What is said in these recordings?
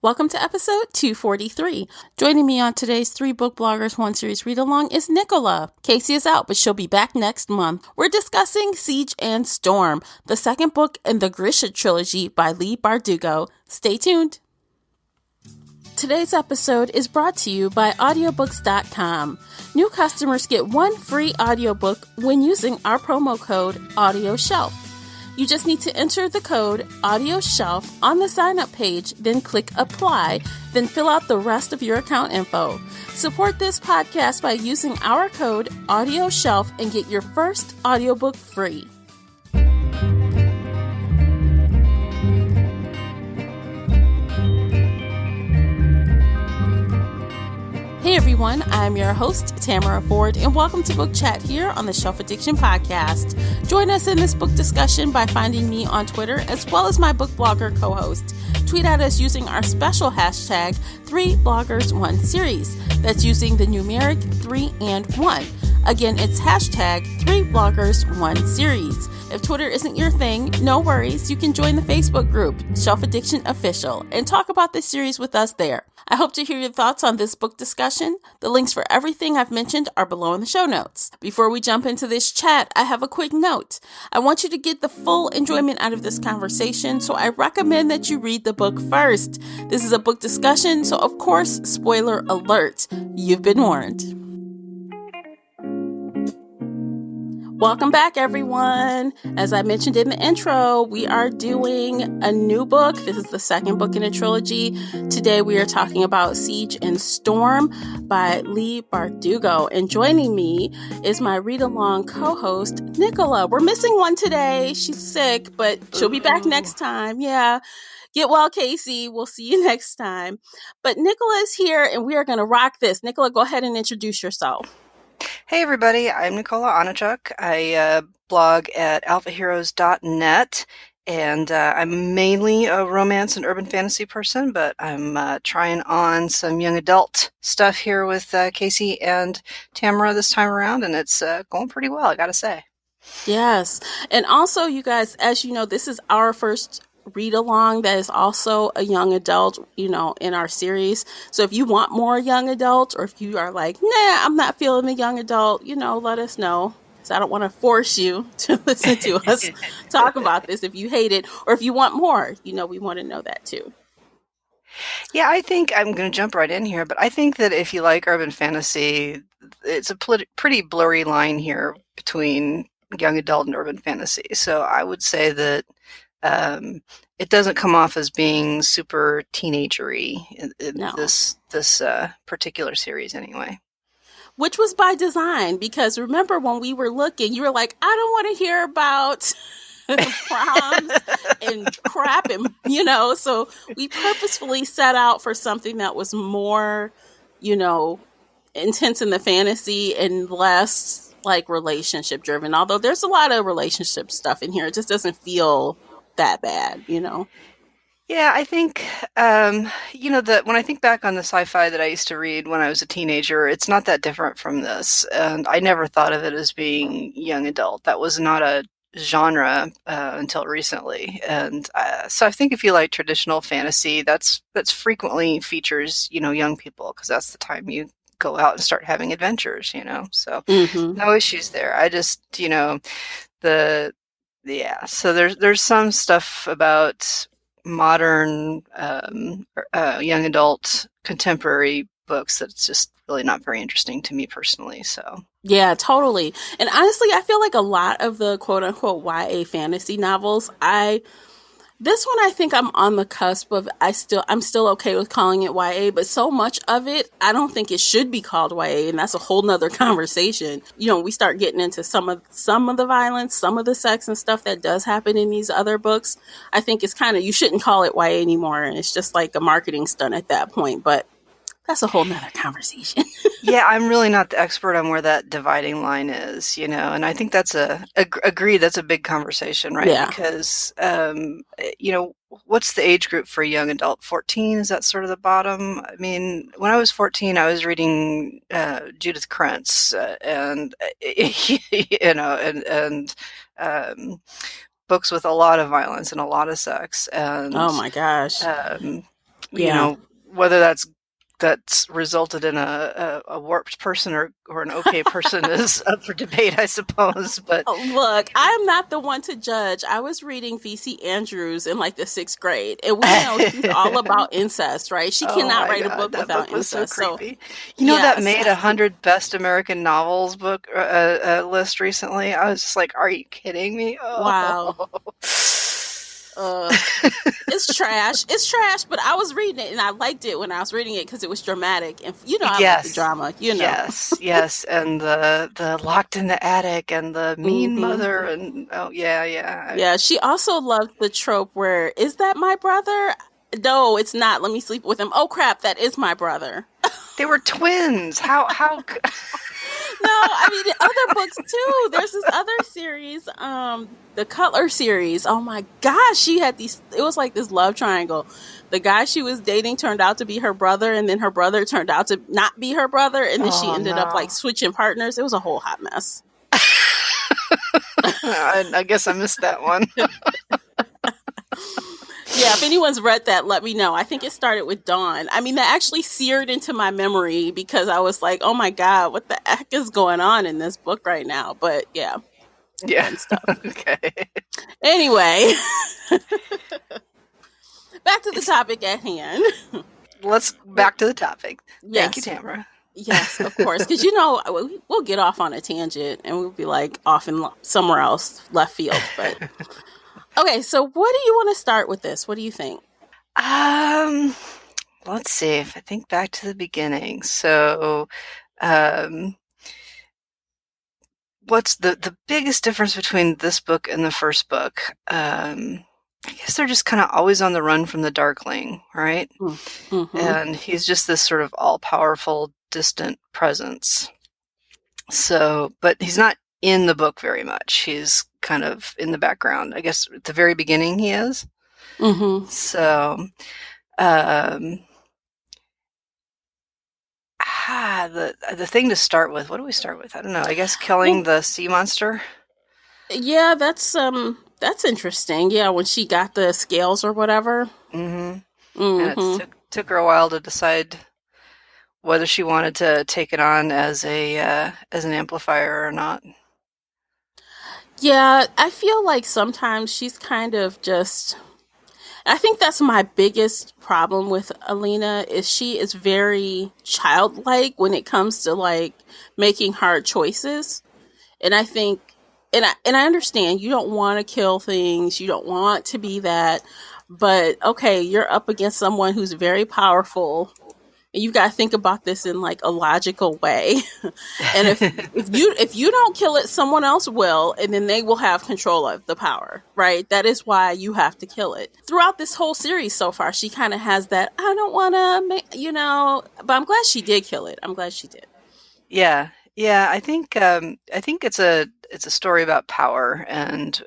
Welcome to episode 243. Joining me on today's 3 Book Bloggers 1 Series Read Along is Nicola. Casey is out, but she'll be back next month. We're discussing Siege and Storm, the second book in the Grisha trilogy by Leigh Bardugo. Stay tuned. Today's episode is brought to you by Audiobooks.com. New customers get 1 free audiobook when using our promo code AudioShelf. You just need to enter the code AudioShelf on the sign-up page, then click Apply, then fill out the rest of your account info. Support this podcast by using our code AudioShelf and get your first audiobook free. Hey everyone, I'm your host, Tamara Ford, and welcome to Book Chat here on the Shelf Addiction Podcast. Join us in this book discussion by finding me on Twitter, as well as my book blogger co-host. Tweet at us using our special hashtag 3Bloggers1Series. That's using the numeric 3 and 1. Again, it's hashtag 3Bloggers1Series. If Twitter isn't your thing, no worries. You can join the Facebook group, Shelf Addiction Official, and talk about this series with us there. I hope to hear your thoughts on this book discussion. The links for everything I've mentioned are below in the show notes. Before we jump into this chat, I have a quick note. I want you to get the full enjoyment out of this conversation, so I recommend that you read the book first. This is a book discussion, so of course, spoiler alert, you've been warned. Welcome back, everyone. As I mentioned in the intro, we are doing a new book. This is the second book in a trilogy. Today, we are talking about Siege and Storm by Leigh Bardugo. And joining me is my read-along co-host, Nicola. We're missing one today. She's sick, but she'll be back next time. Yeah. Get well, Casey. We'll see you next time. But Nicola is here, and we are going to rock this. Nicola, go ahead and introduce yourself. Hey everybody, I'm Nicola Onichuk. I blog at alphaheroes.net, and I'm mainly a romance and urban fantasy person, but I'm trying on some young adult stuff here with Casey and Tamara this time around, and it's going pretty well, I gotta say. Yes. And also, you guys, as you know, this is our first read along that is also a young adult, in our series. So if you want more young adult, or if you are like, nah, I'm not feeling the young adult, let us know. So I don't want to force you to listen to us talk about this if you hate it, or if you want more, we want to know that too. Yeah, I think I'm going to jump right in here, but I think that if you like urban fantasy, it's a pretty blurry line here between young adult and urban fantasy. So I would say that it doesn't come off as being super teenagery in No. this particular series anyway. Which was by design, because remember when we were looking, you were like, I don't want to hear about proms and crap, and so we purposefully set out for something that was more, intense in the fantasy and less like relationship driven. Although there's a lot of relationship stuff in here, it just doesn't feel that bad, Yeah, I think, that when I think back on the sci-fi that I used to read when I was a teenager, it's not that different from this. And I never thought of it as being young adult. That was not a genre until recently. And so I think if you like traditional fantasy, that's frequently features, young people, because that's the time you go out and start having adventures, So no issues there. I just, so there's some stuff about modern young adult contemporary books that's just really not very interesting to me personally. So yeah, totally. And honestly, I feel like a lot of the quote unquote YA fantasy novels, this one I think I'm on the cusp of. I'm still okay with calling it YA, but so much of it, I don't think it should be called YA, and that's a whole nother conversation. We start getting into some of the violence, some of the sex and stuff that does happen in these other books. I think it's you shouldn't call it YA anymore, and it's just like a marketing stunt at that point. But that's a whole nother conversation. Yeah, I'm really not the expert on where that dividing line is, and I think that's agreed, that's a big conversation, right? Yeah. Because, what's the age group for a young adult? 14? Is that sort of the bottom? I mean, when I was 14, I was reading Judith Krentz and books with a lot of violence and a lot of sex. And oh my gosh. You Yeah. know, whether that's resulted in a warped person or an okay person is up for debate, I suppose. But Oh, look, I'm not the one to judge. I was reading VC Andrews in like the sixth grade, and we know she's all about incest, right? She oh cannot my write a God, book that without book was so incest. So, creepy. You know that yes. made 100 best American novels book list recently. I was just like, are you kidding me? Oh. Wow. Uh, it's trash. It's trash, but I was reading it and I liked it when I was reading it because it was dramatic. And I like the Yes, drama. yes, and the locked in the attic and the mean Hmm. mother and oh yeah, yeah. Yeah, she also loved the trope where, is that my brother? No, it's not. Let me sleep with him. Oh crap, that is my brother. They were twins. How No, I mean in other books too. There's this other series, the Cutler series. Oh my gosh, she had these. It was like this love triangle. The guy she was dating turned out to be her brother, and then her brother turned out to not be her brother, and then she Oh ended up like no. switching partners. It was a whole hot mess. I guess I missed that one. Yeah, if anyone's read that, let me know. I think it started with Dawn. I mean, that actually seared into my memory because I was like, oh my God, what the heck is going on in this book right now? But yeah, Yeah. fun stuff. Okay. Anyway, back to the It's topic at hand. let's back to the topic. Thank you, Yes, Tamara. yes, of course. Because, we'll get off on a tangent and we'll be like off in somewhere else, left field. But okay, so what do you want to start with this? What do you think? Um, let's see if I think back to the beginning. So, um, what's the biggest difference between this book and the first book? I guess they're just kind of always on the run from the Darkling, right? Mm-hmm. And he's just this sort of all-powerful, distant presence. So, but he's not in the book very much. He's kind of in the background. I guess at the very beginning he is. Mm-hmm. So, um, the thing to start with. What do we start with? I don't know. I guess killing Well, the sea monster. yeah, that's interesting. Yeah, when she got the scales or whatever. Hmm. And it Mm-hmm. took her a while to decide whether she wanted to take it on as an amplifier or not. Yeah, I feel like sometimes she's kind of just, I think that's my biggest problem with Alina is she is very childlike when it comes to like making hard choices. And I think and I understand you don't want to kill things, you don't want to be that, but okay, you're up against someone who's very powerful. And you got to think about this in like a logical way. And if you don't kill it, someone else will, and then they will have control of the power, right? That is why you have to kill it. Throughout this whole series so far, she kind of has that I don't want to, but I'm glad she did kill it. I'm glad she did. Yeah, yeah. I think it's a story about power and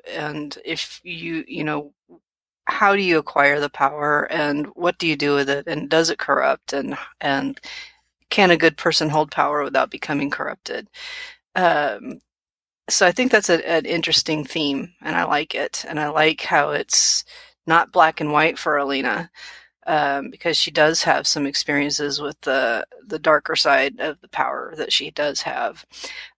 if how do you acquire the power and what do you do with it and does it corrupt and can a good person hold power without becoming corrupted? Um, so I think that's an interesting theme and I like it and I like how it's not black and white for Alina. Because she does have some experiences with the darker side of the power that she does have.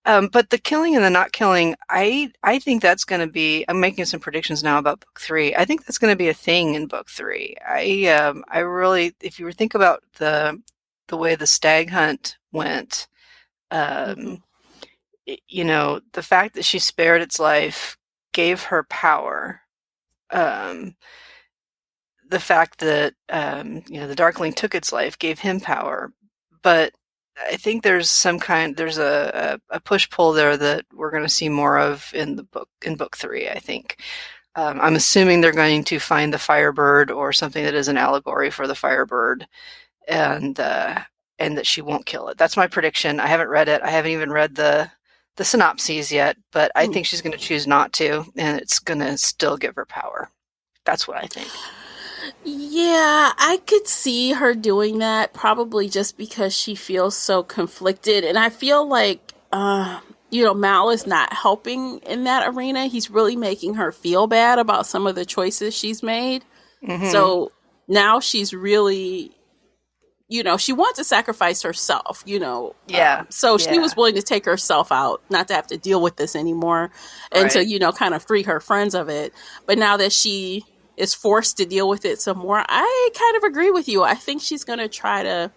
But the killing and the not killing, I think that's going to be. I'm making some predictions now about book three. I think that's going to be a thing in book three. I really, if you think about the way the stag hunt went, Mm-hmm. um, the fact that she spared its life gave her power. Um, the fact that the Darkling took its life gave him power, but I think there's a push pull there that we're going to see more of in book three. I think I'm assuming they're going to find the Firebird or something that is an allegory for the Firebird, and uh, and that she won't kill it. That's my prediction. I haven't read it. I haven't even read the synopses yet, but I think she's going to choose not to, and it's going to still give her power. That's what I think. Yeah, I could see her doing that probably just because she feels so conflicted. And I feel like, Mal is not helping in that arena. He's really making her feel bad about some of the choices she's made. Hmm. So now she's really, she wants to sacrifice herself, Yeah. so she was Yeah. willing to take herself out, not to have to deal with this anymore, and to, Right. kind of free her friends of it. But now that she is forced to deal with it some more, I kind of agree with you. I think she's going to try to,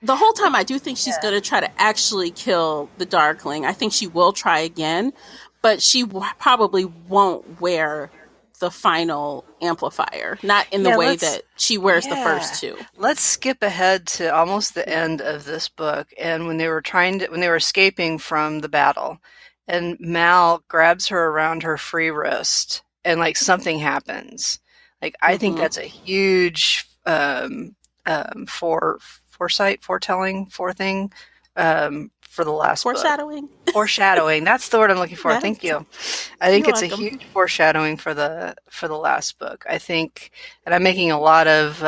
the whole But time, I do think she's yeah. going to try to actually kill the Darkling. I think she will try again, but she probably won't wear the final amplifier, not in the Yeah, way let's that she wears the first yeah. two. Let's skip ahead to almost the end of this book and when they were escaping from the battle and Mal grabs her around her free wrist and like something happens. Like I think Hmm. that's a huge foresight, foretelling, forething for the last book. Foreshadowing. Foreshadowing. That's the word I'm looking for. Thank Yes. you. I think You're it's a welcome. huge foreshadowing for the last book. I think, and I'm making a lot of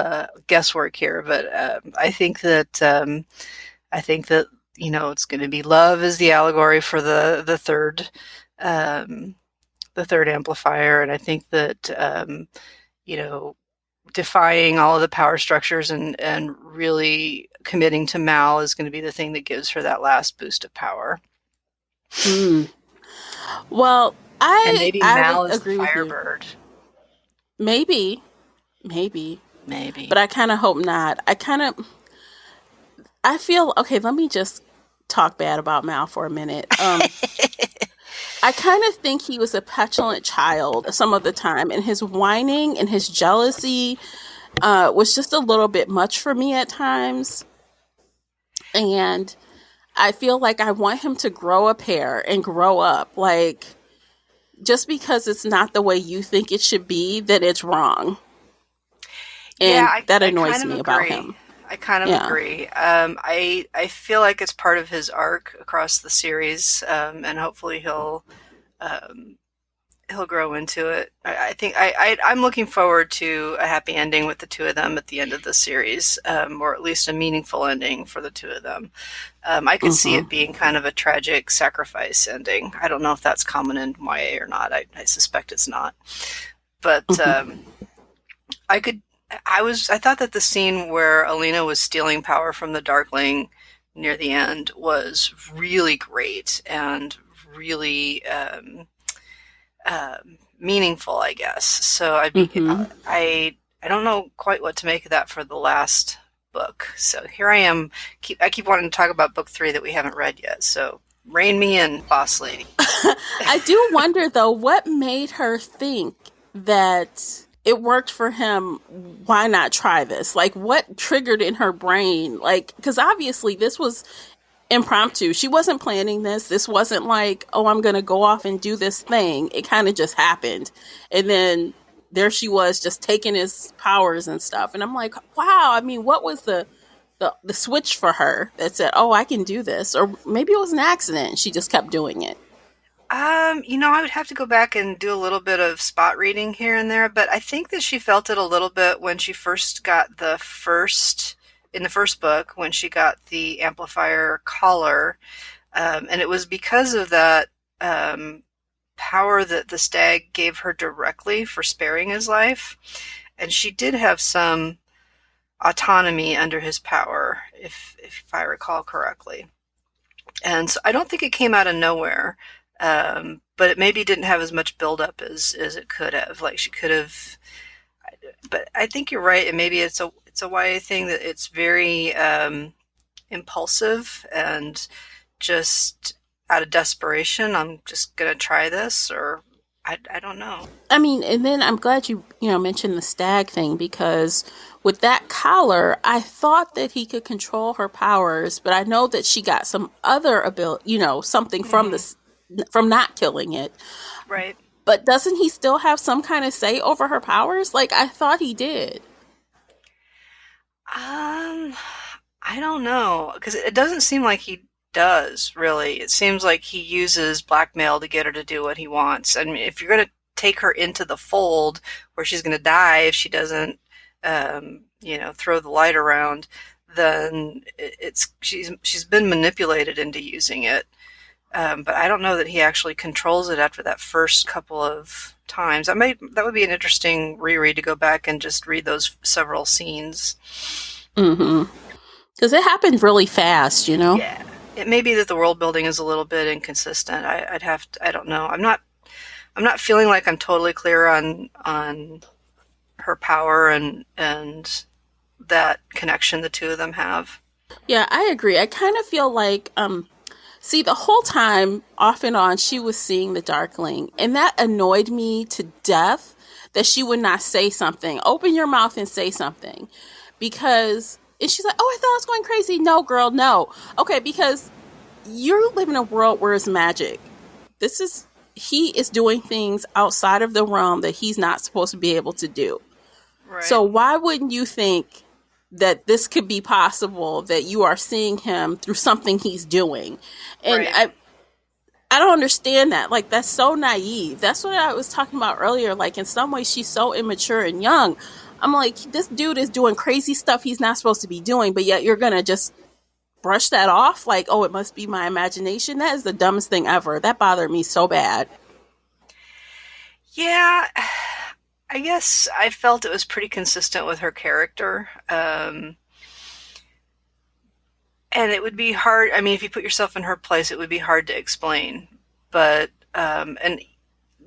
guesswork here, but I think that it's going to be love is the allegory for um, the third amplifier, and I think that you know defying all of the power structures and really committing to Mal is going to be the thing that gives her that last boost of power. Mm. Well, And I maybe I would Mal is the agree with you. Firebird. Maybe, maybe, but Maybe. I kind of hope not. I feel okay. Let me just talk bad about Mal for a minute. I kind of think he was a petulant child some of the time, and his whining and his jealousy was just a little bit much for me at times. And I feel like I want him to grow a pair and grow up. Like, just because it's not the way you think it should be, that it's wrong. Yeah, And that I kind annoys of me about agree. him. I kind of Yeah. agree. I feel like it's part of his arc across the series, and hopefully um, he'll grow into it. I think I'm looking forward to a happy ending with the two of them at the end of the series, or at least a meaningful ending for the two of them. I could see Hmm. it being kind of a tragic sacrifice ending. I don't know if that's common in YA or not. I suspect it's not, but Hmm. I could. I thought that the scene where Alina was stealing power from the Darkling near the end was really great and really meaningful, I guess. So Hmm. I don't know quite what to make of that for the last book. So here I am. I keep wanting to talk about book three that we haven't read yet. So rein me in, boss lady. I do wonder though, what made her think that it worked for him? Why not try this? Like, what triggered in her brain? Like, because obviously this was impromptu. She wasn't planning this. This wasn't like, oh, I'm going to go off and do this thing. It kind of just happened. And then there she was just taking his powers and stuff. And I'm like, wow, I mean, what was the switch for her that said, oh, I can do this? Or maybe it was an accident. She just kept doing it. I would have to go back and do a little bit of spot reading here and there, but I think that she felt it a little bit when she first got in the first book, when she got the amplifier collar. And it was because of that um, power that the stag gave her directly for sparing his life. And she did have some autonomy under his power, if I recall correctly. And so I don't think it came out of nowhere, but it maybe didn't have as much buildup as it could have. Like she could have, but I think you're right. And maybe it's a YA thing that it's very impulsive and just out of desperation. I'm just gonna try this, or I don't know. I mean, and then I'm glad you mentioned the stag thing, because with that collar, I thought that he could control her powers, but I know that she got some other ability, something from Hmm. this, from not killing it. Right. But doesn't he still have some kind of say over her powers? Like, I thought he did. Um, I don't know because it doesn't seem like he does really. It seems like he uses blackmail to get her to do what he wants. I mean, if you're gonna take her into the fold where she's gonna die if she doesn't, throw the light around, then it's she's been manipulated into using it. but I don't know that he actually controls it after that first couple of times. That would be an interesting reread to go back and just read those several scenes. Mm-hmm. Because it happened really fast, you know? Yeah, it may be that the world building is a little bit inconsistent. I'd have to, I don't know. I'm not feeling like I'm totally clear on her power and that connection the two of them have. Yeah, I agree. I kind of feel like, see, the whole time, off and on, she was seeing the Darkling, and that annoyed me to death that she would not say something. Open your mouth and say something. Because, and she's like, oh, I thought I was going crazy. No, girl, no. Okay, because you're living in a world where it's magic. This is, he is doing things outside of the realm that he's not supposed to be able to do. So Right, why wouldn't you think that this could be possible, that you are seeing him through something he's doing? And right. I don't understand that. Like, that's so naive. That's what I was talking about earlier. Like, in some ways she's so immature and young. I'm like, this dude is doing crazy stuff he's not supposed to be doing, but yet you're gonna just brush that off like, oh, it must be my imagination. That is the dumbest thing ever. That bothered me so bad. Yeah, I guess I felt it was pretty consistent with her character. And it would be hard. I mean, if you put yourself in her place, it would be hard to explain. But, and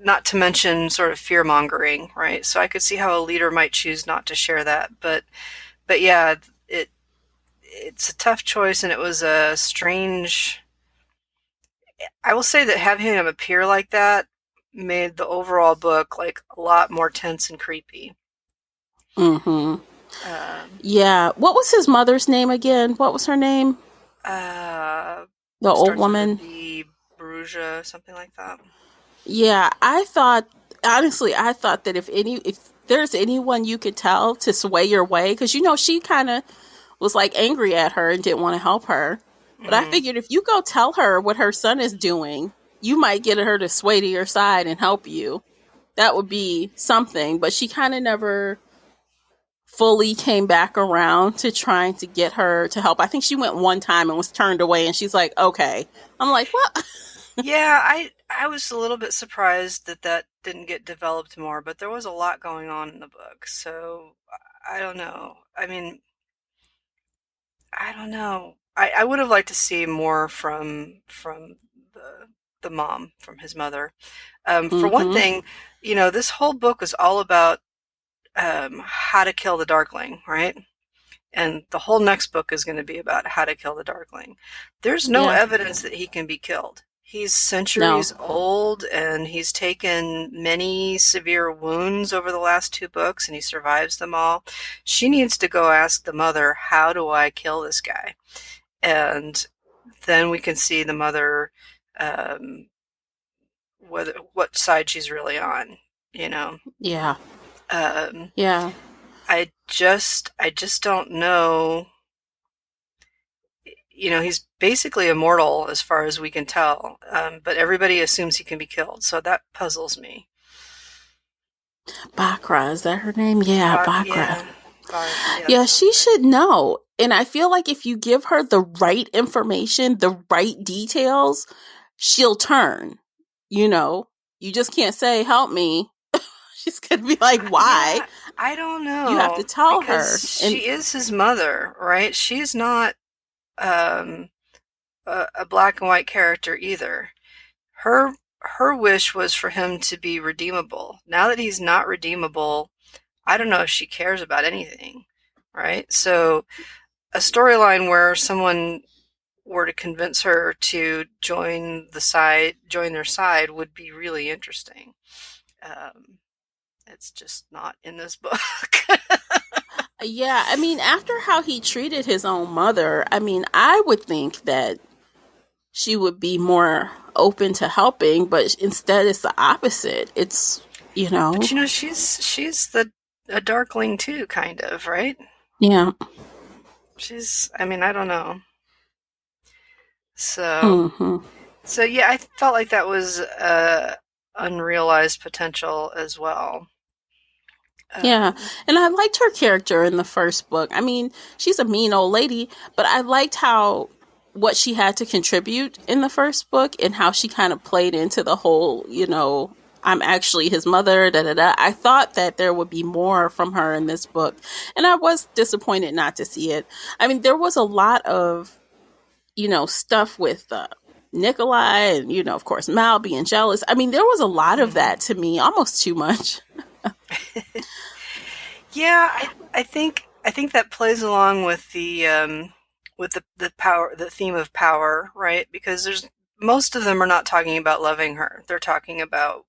not to mention sort of fear mongering, right? So I could see how a leader might choose not to share that. But yeah, it's a tough choice, and it was a strange. I will say that having him appear like that made the overall book like a lot more tense and creepy. Mm-hmm. Um, Yeah. What was his mother's name again? What was her name? uh, The old Starts with a woman. B, Bruja, something like that. Yeah, I thought, honestly, I thought that if there's anyone you could tell to sway your way, because you know she kind of was like angry at her and didn't want to help her. But I Hmm. figured if you go tell her what her son is doing, you might get her to sway to your side and help you. That would be something. But she kind of never fully came back around to trying to get her to help. I think she went one time and was turned away, and she's like, okay. I'm like, what? Yeah, I was a little bit surprised that that didn't get developed more, but there was a lot going on in the book, so I don't know. I mean, I don't know. I would have liked to see more from the mom, from his mother. For one Mm-hmm. thing, this whole book was all about how to kill the Darkling, right? And the whole next book is going to be about how to kill the Darkling. There's no Yeah. evidence that he can be killed. He's No. centuries old and he's taken many severe wounds over the last two books and he survives them all. She needs to go ask the mother, how do I kill this guy? And then we can see the mother, um, what side she's really on, you know. Yeah. Um, Yeah. I just don't know. He's basically immortal as far as we can tell, but everybody assumes he can be killed, so that puzzles me. Bakra, is that her name? Yeah, Bakra. Yeah, yeah, that Yeah, sounds she right. should know. And I feel like if you give her the right information, the right details, she'll turn. You know, you just can't say, help me. She's going to be like, why? Yeah, I don't You have to know tell her. because And she is his mother, right? She's not um, a black and white character either. Her her wish was for him to be redeemable. Now that he's not redeemable, I don't know if she cares about anything, right? So a storyline where someone were to convince her to join their side would be really interesting. Um, it's just not in this book. yeah, I mean, after how he treated his own mother, I mean, I would think that she would be more open to helping, but instead it's the opposite. It's, you know, But she's the a darkling too, kind of, right? yeah. I mean, I don't know. So, Hmm. so yeah, I felt like that was unrealized potential as well. Yeah, Um, and I liked her character in the first book. I mean, she's a mean old lady, but I liked how what she had to contribute in the first book and how she kind of played into the whole, I'm actually his mother, da da da. I thought that there would be more from her in this book, and I was disappointed not to see it. I mean, there was a lot of, stuff with Nikolai and, of course, Mal being jealous. I mean, there was a lot of that to me, almost too much. Yeah, I think that plays along with the power, the theme of power, right? Because there's most of them are not talking about loving her. They're talking about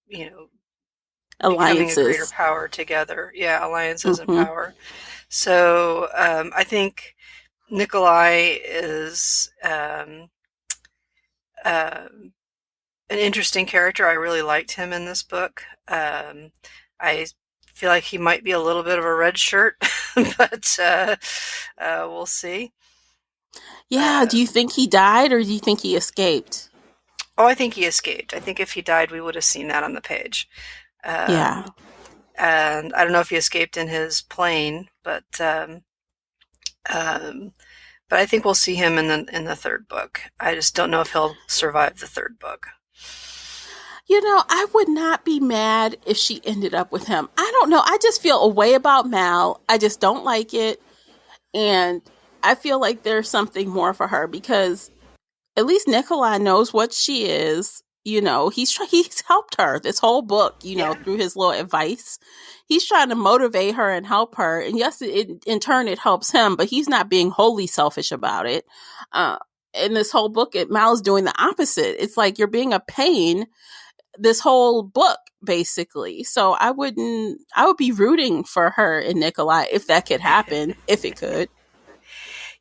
you know becoming a greater Alliances. power together. Yeah, alliances and Mm-hmm. power. So I think Nikolai is um, an interesting character. I really liked him in this book. I feel like he might be a little bit of a red shirt, but we'll see. Yeah. Do you Um, think he died or do you think he escaped? oh, I think he escaped. I think if he died, we would have seen that on the page. Yeah. Um, and I don't know if he escaped in his plane, um, but I think we'll see him in the third book. I just don't know if he'll survive the third book. I would not be mad if she ended up with him. I don't know. I just feel a way about Mal. I just don't like it. And I feel like there's something more for her because at least Nikolai knows what she is. He's helped her this whole book, Yeah. through his little advice. He's trying to motivate her and help her. And yes, in turn, it helps him, but he's not being wholly selfish about it. Uh, in this whole book, Mal's doing the opposite. It's like you're being a pain this whole book basically. So I would be rooting for her and Nikolai if that could happen, if it could.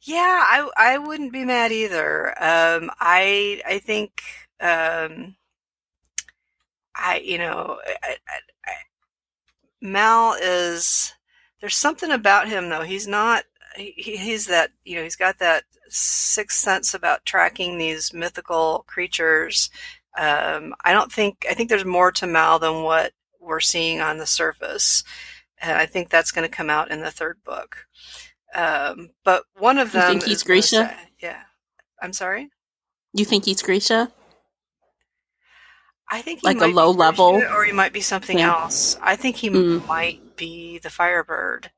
Yeah, I wouldn't be mad either. I think um, I you know I, Mal is there's something about him though. He's not he's that he's got that sixth sense about tracking these mythical creatures. I think there's more to Mal than what we're seeing on the surface, and I think that's going to come out in the third book. But one of You them think he's is going to Grisha? say, yeah. I'm sorry? You think he's Grisha? I think he Like a might be low level Grisha or he might be something thing? else. I think he Mm. might be the Firebird.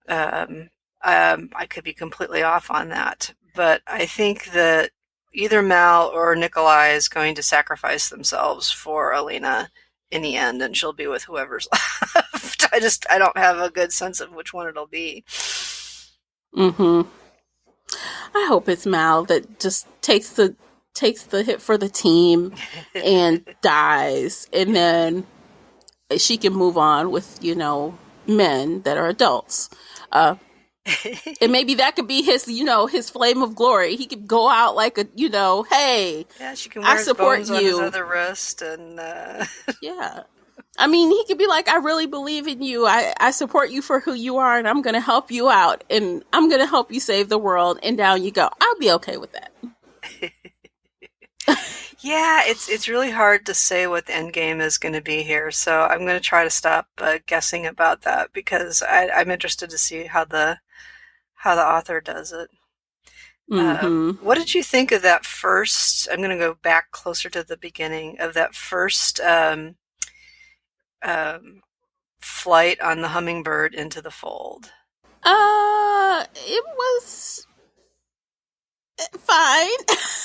Um, I could be completely off on that, but I think that either Mal or Nikolai is going to sacrifice themselves for Alina in the end, and she'll be with whoever's left. I don't have a good sense of which one it'll be. Hmm. I hope it's Mal that just takes the hit for the team and dies, and then she can move on with men that are adults. Uh, and maybe that could be his his flame of glory. He could go out like a hey, Yeah, she can I wear his support bones on his you. other wrist, and Yeah. I mean, he could be like, I really believe in you. I support you for who you are, and I'm going to help you out, and I'm going to help you save the world. And down you go. I'll be okay with that. yeah, it's really hard to say what the end game is going to be here. So I'm going to try to stop guessing about that because I'm interested to see how the author does it. Mm-hmm. What did you think of that first? I'm going to go back closer to the beginning of that first um, flight on the hummingbird into the fold. It was fine.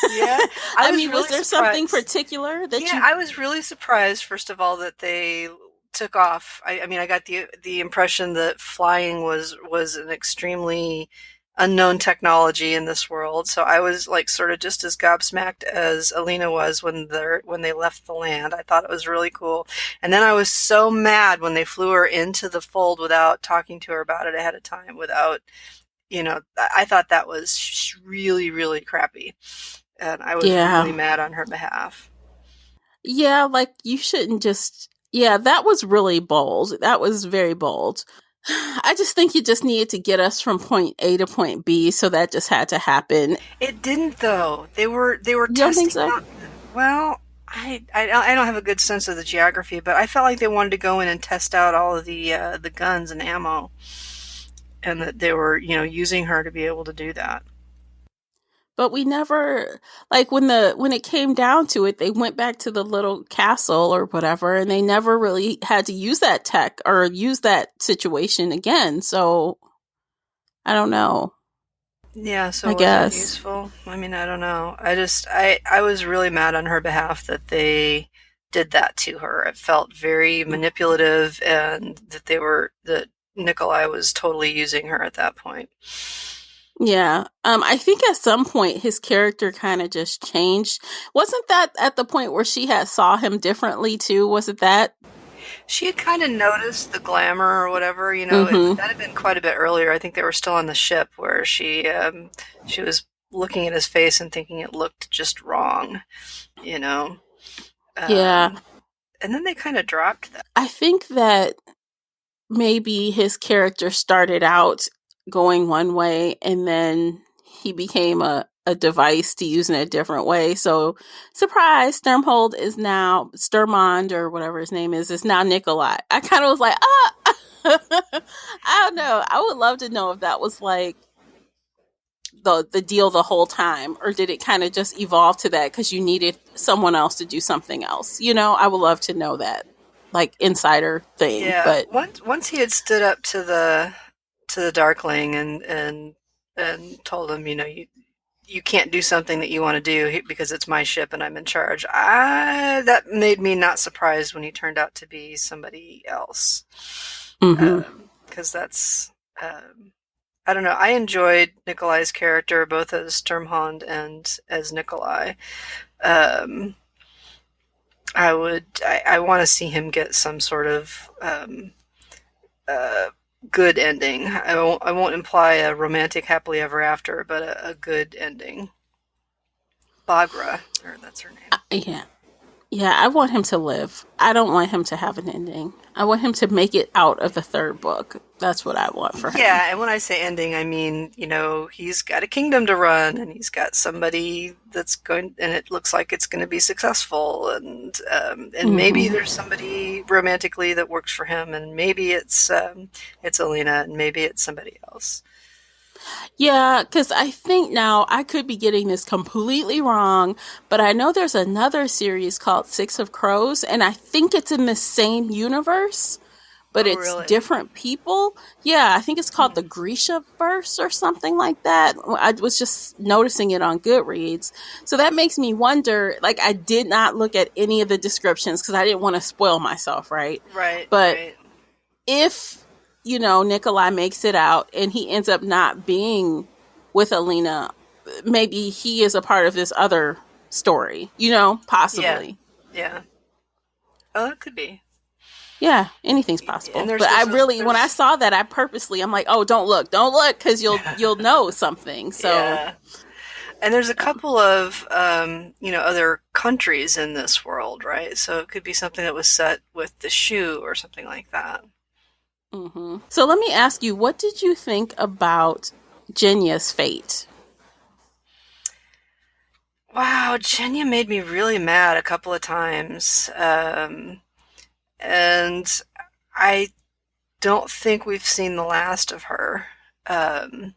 Yeah, I I was mean, was really there something surprised. particular that Yeah, you I was really surprised, first of all, that they took off. I mean, I got the impression that flying was an extremely unknown technology in this world. So I was like sort of just as gobsmacked as Alina was when they left the land. I thought it was really cool. And then I was so mad when they flew her into the fold without talking to her about it ahead of time, without, I thought that was really, really crappy. And I was really Yeah. mad on her behalf. Yeah, like you shouldn't just. Yeah, that was really bold. That was very bold. I just think you just needed to get us from point A to point B, so that just had to happen. It didn't though. They were You don't think testing so? out. Well, I don't have a good sense of the geography, but I felt like they wanted to go in and test out all of the guns and ammo, and that they were using her to be able to do that. but we never, like, when it came down to it, they went back to the little castle or whatever, and they never really had to use that tech or use that situation again. So I don't know. Yeah, I so was it guess. useful? I mean, I don't know. I was really mad on her behalf that they did that to her. It felt very manipulative and that Nikolai was totally using her at that point. Yeah. I think at some point his character kind of just changed. Wasn't that at the point where she had saw him differently too? Was it that? She had kind of noticed the glamour or whatever, Mm-hmm. that had been quite a bit earlier. I think they were still on the ship where she was looking at his face and thinking it looked just wrong, you know. Yeah. Um, and then they kind of dropped that. I think that maybe his character started out going one way and then he became a device to use in a different way. So, surprise, Sturmond or whatever his name is now Nikolai. I kind of was like, ah, I don't know. I would love to know if that was like the deal the whole time, or did it kind of just evolve to that because you needed someone else to do something else? I would love to know that, like, insider thing. Yeah, But once he had stood up to the Darkling and told him, you can't do something that you want to do because it's my ship and I'm in charge. That made me not surprised when he turned out to be somebody else. mm-hmm. Because that's I don't know. I enjoyed Nikolai's character both as Sturmhond and as Nikolai. Um, I want to see him get some sort of uh, good ending. I won't imply a romantic happily ever after, but a good ending. Bagra, or that's her name. Yeah. Yeah, I want him to live. I don't want him to have an ending. I want him to make it out of the third book. That's what I want for him. Yeah, and when I say ending, I mean, he's got a kingdom to run and he's got somebody that's going, and it looks like it's going to be successful. And maybe Mm-hmm. there's somebody romantically that works for him, and maybe it's Alina, and maybe it's somebody else. Yeah, because I think now I could be getting this completely wrong, but I know there's another series called Six of Crows, and I think it's in the same universe, but Oh, it's really? different people. Yeah, I think it's called the Grisha verse or something like that. I was just noticing it on Goodreads. So that makes me wonder, like, I did not look at any of the descriptions because I didn't want to spoil myself, right? Right, But right. if, Nikolai makes it out and he ends up not being with Alina, maybe he is a part of this other story, Yeah, possibly. yeah. Oh, that could be. Yeah, anything's And possible. But I really, when I there's saw that, I'm like, oh, don't look, because you'll know something. So, yeah. And there's a couple of other countries in this world, right? So it could be something that was set with the shoe or something like that. so let me ask you, what did you think about Jenya's fate? Wow, Jenya made me really mad a couple of times, and I don't think we've seen the last of her. Um,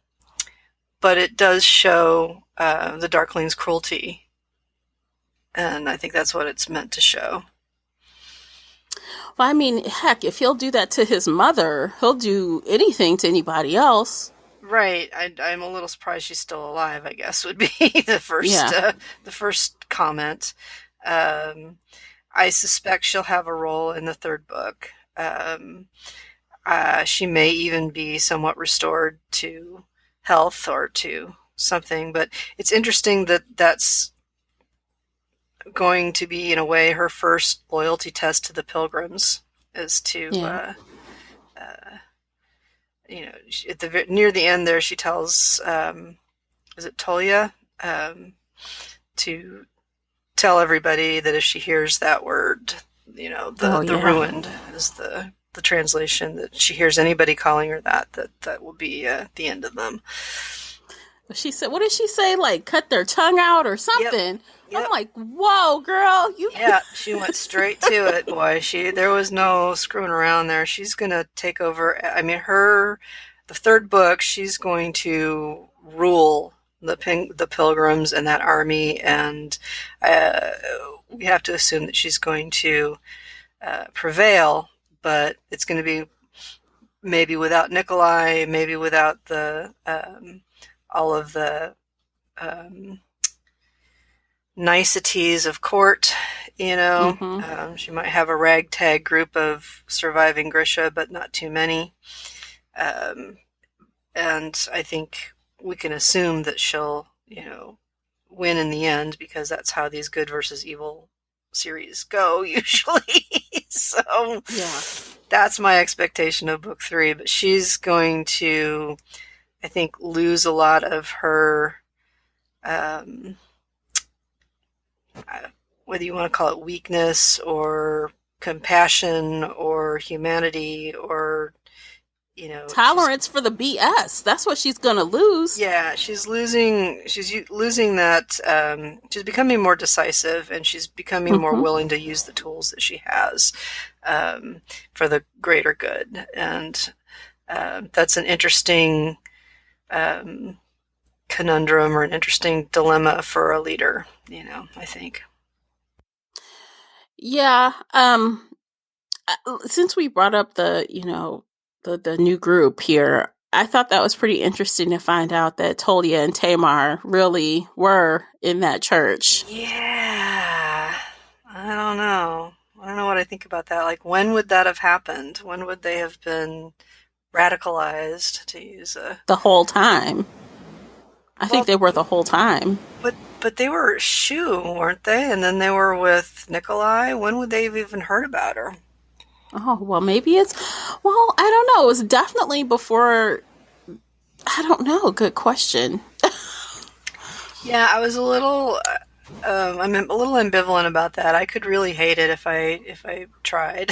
but it does show the Darkling's cruelty, and I think that's what it's meant to show. Well, I mean, heck, if he'll do that to his mother, he'll do anything to anybody else. Right. I'm a little surprised she's still alive, I guess, would be Yeah. the first comment. Um, I suspect she'll have a role in the third book. She may even be somewhat restored to health or to something, but it's interesting that that's going to be, in a way, her first loyalty test to the Pilgrims, is to Yeah. at near the end there, she tells, is it Tolia, to tell everybody that if she hears that word, Oh, the yeah. ruined is the translation, that she hears anybody calling her that will be the end of them. She said, what did she say? Like, cut their tongue out or Yep, something. I'm yep, like, whoa, girl, you. yeah. She went straight to it, boy. There was no screwing around there. She's gonna take over. I mean, the third book, she's going to rule the Pilgrims and that army, and uh, we have to assume that she's going to prevail, but it's going to be maybe without Nikolai, maybe without the all of the um, niceties of court. Mm-hmm. She might have a ragtag group of surviving Grisha, but not too many. Um, and I think we can assume that she'll, win in the end, because that's how these good versus evil series go usually. So Yeah. that's my expectation of book 3. But she's going to, I think, lose a lot of her, um, whether you want to call it weakness or compassion or humanity, or she's Tolerance for the BS. That's what she's going to lose. yeah, she's losing that. She's becoming more decisive, and she's becoming more Mm-hmm. willing to use the tools that she has for the greater good. And that's an interesting um, conundrum, or an interesting dilemma for a leader. I think. Yeah. Since we brought up the new group here, I thought that was pretty interesting to find out that Tolia and Tamar really were in that church. Yeah, I don't know. I don't know what I think about that. Like, when would that have happened? When would they have been radicalized, to use a The whole time. I think well, they were the whole time. but they were Shu, weren't they? And then they were with Nikolai. When would they have even heard about her? Oh, well, maybe well, I don't know. It was definitely before, I don't know. Good question. Yeah, I was a little. I'm a little ambivalent about that. I could really hate it if I tried,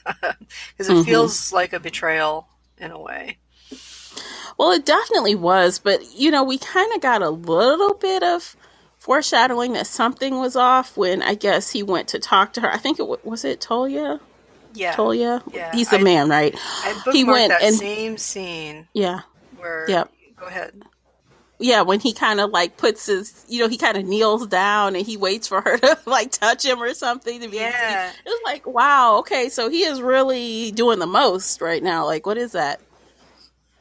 because it Hmm. feels like a betrayal in a way. Well, it definitely was, but we kind of got a little bit of foreshadowing that something was off when I guess he went to talk to her. I think was it Tolia? Yeah, Tolia? yeah. He's the I man, right? I He bookmarked went that and same scene yeah, where. yeah, Go ahead. yeah. When he kind of like puts his, he kind of kneels down and he waits for her to like touch him or something to be. It Yeah. was like, wow, okay, so he is really doing the most right now. Like, what is that?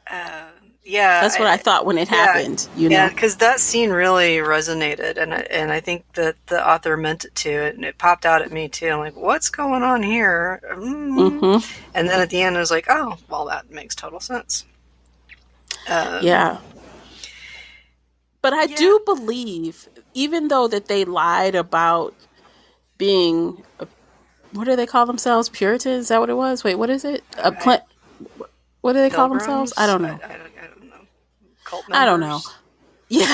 Uh, yeah. That's what I thought when it Yeah. happened. Yeah. Because that scene really resonated, and I think that the author meant it to, and it popped out at me too. I'm like, what's going on here? Mm-hmm. And then at the end, I was like, oh, well, that makes total sense. Um, Yeah. But I yeah. do believe, even though that they lied about being, what do they call themselves? Puritans? Is that what it was? Wait, what is it? I, What do they call themselves? I Pilgrims. don't I, know. I, don't, I don't know. Cult I don't know. members. Yeah.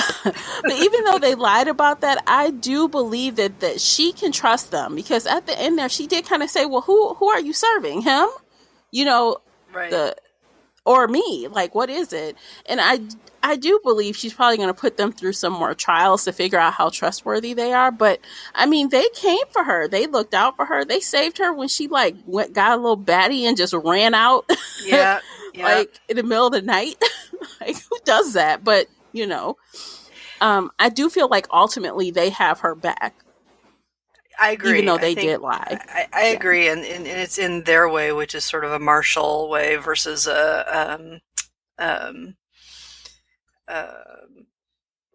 But even though they lied about that, I do believe that she can trust them, because at the end there, she did kind of say, well, who are you serving? Him? You know, Right. the or me, like, what is it? And I do believe she's probably going to put them through some more trials to figure out how trustworthy they are. But I mean, they came for her, they looked out for her, they saved her when she like got a little batty and just ran out Yeah. Yeah. like in the middle of the night. Like, who does that? But I do feel like ultimately they have her back, I even agree. though I they think did lie. I Yeah. agree, and it's in their way, which is sort of a martial way versus um,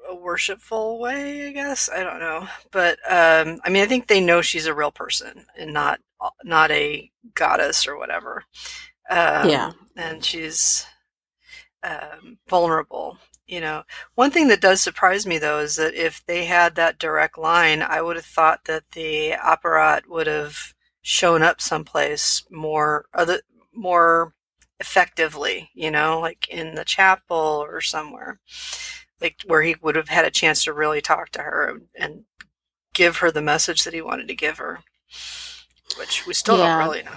a worshipful way, I guess. I don't know, but I mean, I think they know she's a real person and not a goddess or whatever, Yeah. and she's vulnerable. One thing that does surprise me, though, is that if they had that direct line, I would have thought that the apparat would have shown up someplace more effectively, like in the chapel or somewhere, like where he would have had a chance to really talk to her and give her the message that he wanted to give her, which we still don't Yeah. really know.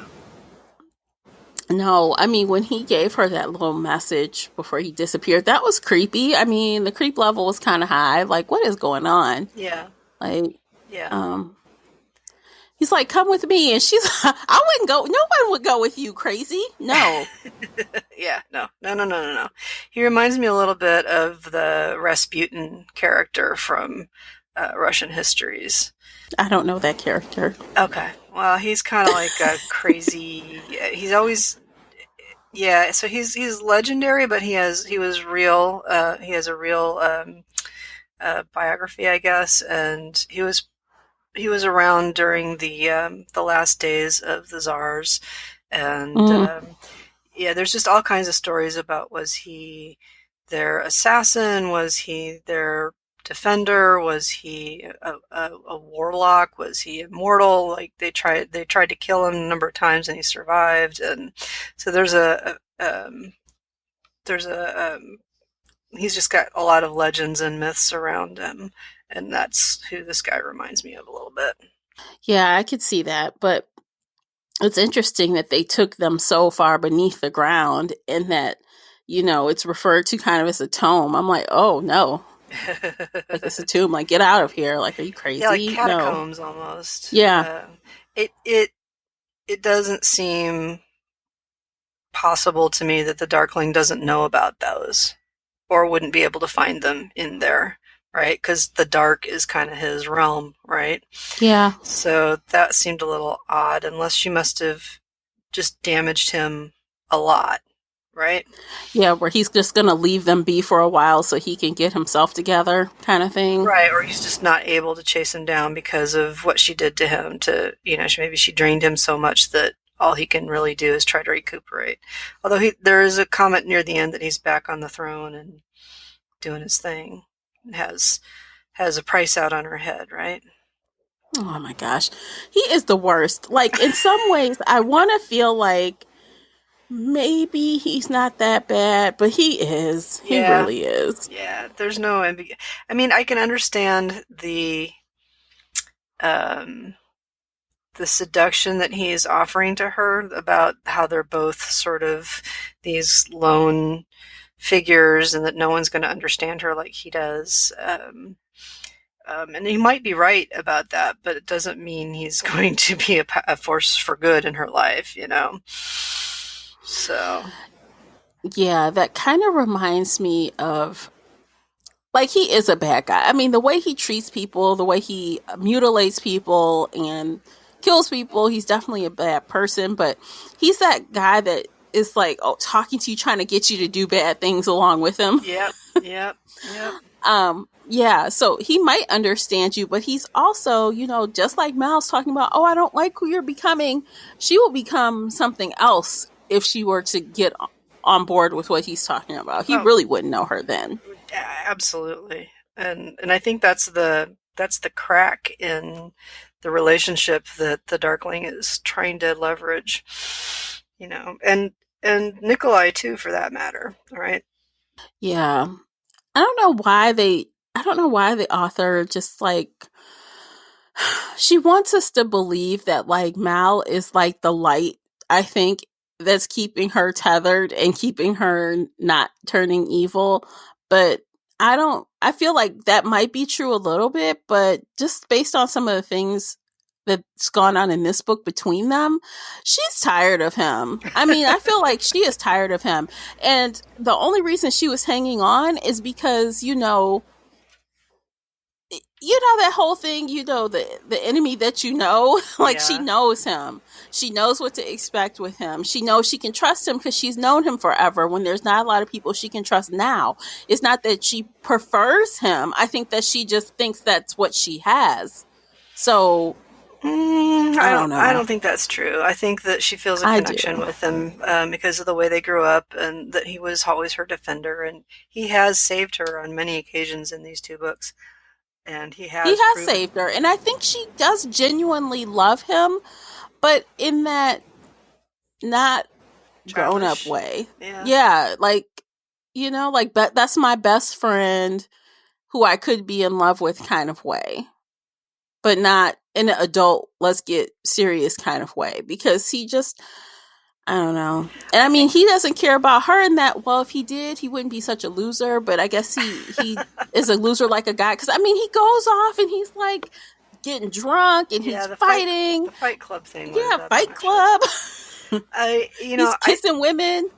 No, I mean, when he gave her that little message before he disappeared, that was creepy. I mean, the creep level was kind of high. Like, what is going on? Yeah, Like, yeah. um, He's like, come with me. And she's like, I wouldn't go. No one would go with you, crazy. No. Yeah, no, no, no, no, no, no. He reminds me a little bit of the Rasputin character from Russian Histories. I don't know that character. Okay, well, he's kind of like a crazy. He's always yeah. So he's legendary, but he was real. He has a real biography, I guess, and he was around during the last days of the czars, and Mm. yeah, there's just all kinds of stories about was he their assassin? Was he their defender? Was he a warlock? Was he immortal? Like they tried to kill him a number of times and he survived. And so there's a he's just got a lot of legends and myths around him, and that's who this guy reminds me of a little bit. Yeah, I could see that. But it's interesting that they took them so far beneath the ground and that, it's referred to kind of as a tomb. I'm like, oh no. Like it's a tomb. Like, get out of here. Like, are you Yeah, like crazy? No. catacombs almost. Yeah. It doesn't seem possible to me that the Darkling doesn't know about those, or wouldn't be able to find them in there, right? Because the dark is kind of his realm, right? Yeah. So that seemed a little odd, unless she must have just damaged him a lot, right? Yeah, where he's just going to leave them be for a while so he can get himself together kind of thing. Right, or he's just not able to chase him down because of what she did to him. Maybe she drained him so much that all he can really do is try to recuperate. Although there is a comment near the end that he's back on the throne and doing his thing. Has a price out on her head, right? Oh my gosh. He is the worst. Like, in some ways, I want to feel like maybe he's not that bad, but he is. He Yeah, really is. yeah. There's no I mean, I can understand um, the seduction that he is offering to her about how they're both sort of these lone figures and that no one's going to understand her like he does. And he might be right about that, but it doesn't mean he's going to be a force for good in her life, you know? So, Yeah, that kind of reminds me of, like, he is a bad guy. I mean, the way he treats people, the way he mutilates people and kills people, he's definitely a bad person, but he's that guy that is like, oh, talking to you, trying to get you to do bad things along with him. yep, yep, yep. Yeah, so he might understand you, but he's also, just like Mal's talking about, oh, I don't like who you're becoming. She will become something else if she were to get on board with what he's talking about. He Oh, really wouldn't know her then. absolutely. And I think that's the crack in the relationship that the Darkling is trying to leverage, and Nikolai too, for that matter. All right. Yeah. I don't know why the author just like she wants us to believe that like Mal is like the light, I think, that's keeping her tethered and keeping her not turning evil. But I feel like that might be true a little bit, but just based on some of the things that's gone on in this book between them, she's tired of him. I mean, I feel like she is tired of him. And the only reason she was hanging on is because, that whole thing, the enemy that like she Yeah. knows him. She knows what to expect with him. She knows she can trust him because she's known him forever when there's not a lot of people she can trust now. It's not that she prefers him. I think that she just thinks that's what she has. So, I don't I know. don't think that's true. I think that she feels a I connection do. with him because of the way they grew up, and that he was always her defender, and he has saved her on many occasions in these two books, and he He has has proven saved her. And I think she does genuinely love him, but in that not grown up childish. way. Yeah. Yeah, like, like that's my best friend who I could be in love with kind of way, but not in an adult, let's get serious kind of way, because he just, I don't know. And I I mean, think he doesn't care about her in that. Well, if he did, he wouldn't be such a loser, but I guess he is a loser like a guy, cuz I mean, he goes off and he's like getting drunk and Yeah, he's fighting. the Fight Club thing was Yeah, Fight obnoxious. Club. I you He's know kissing women.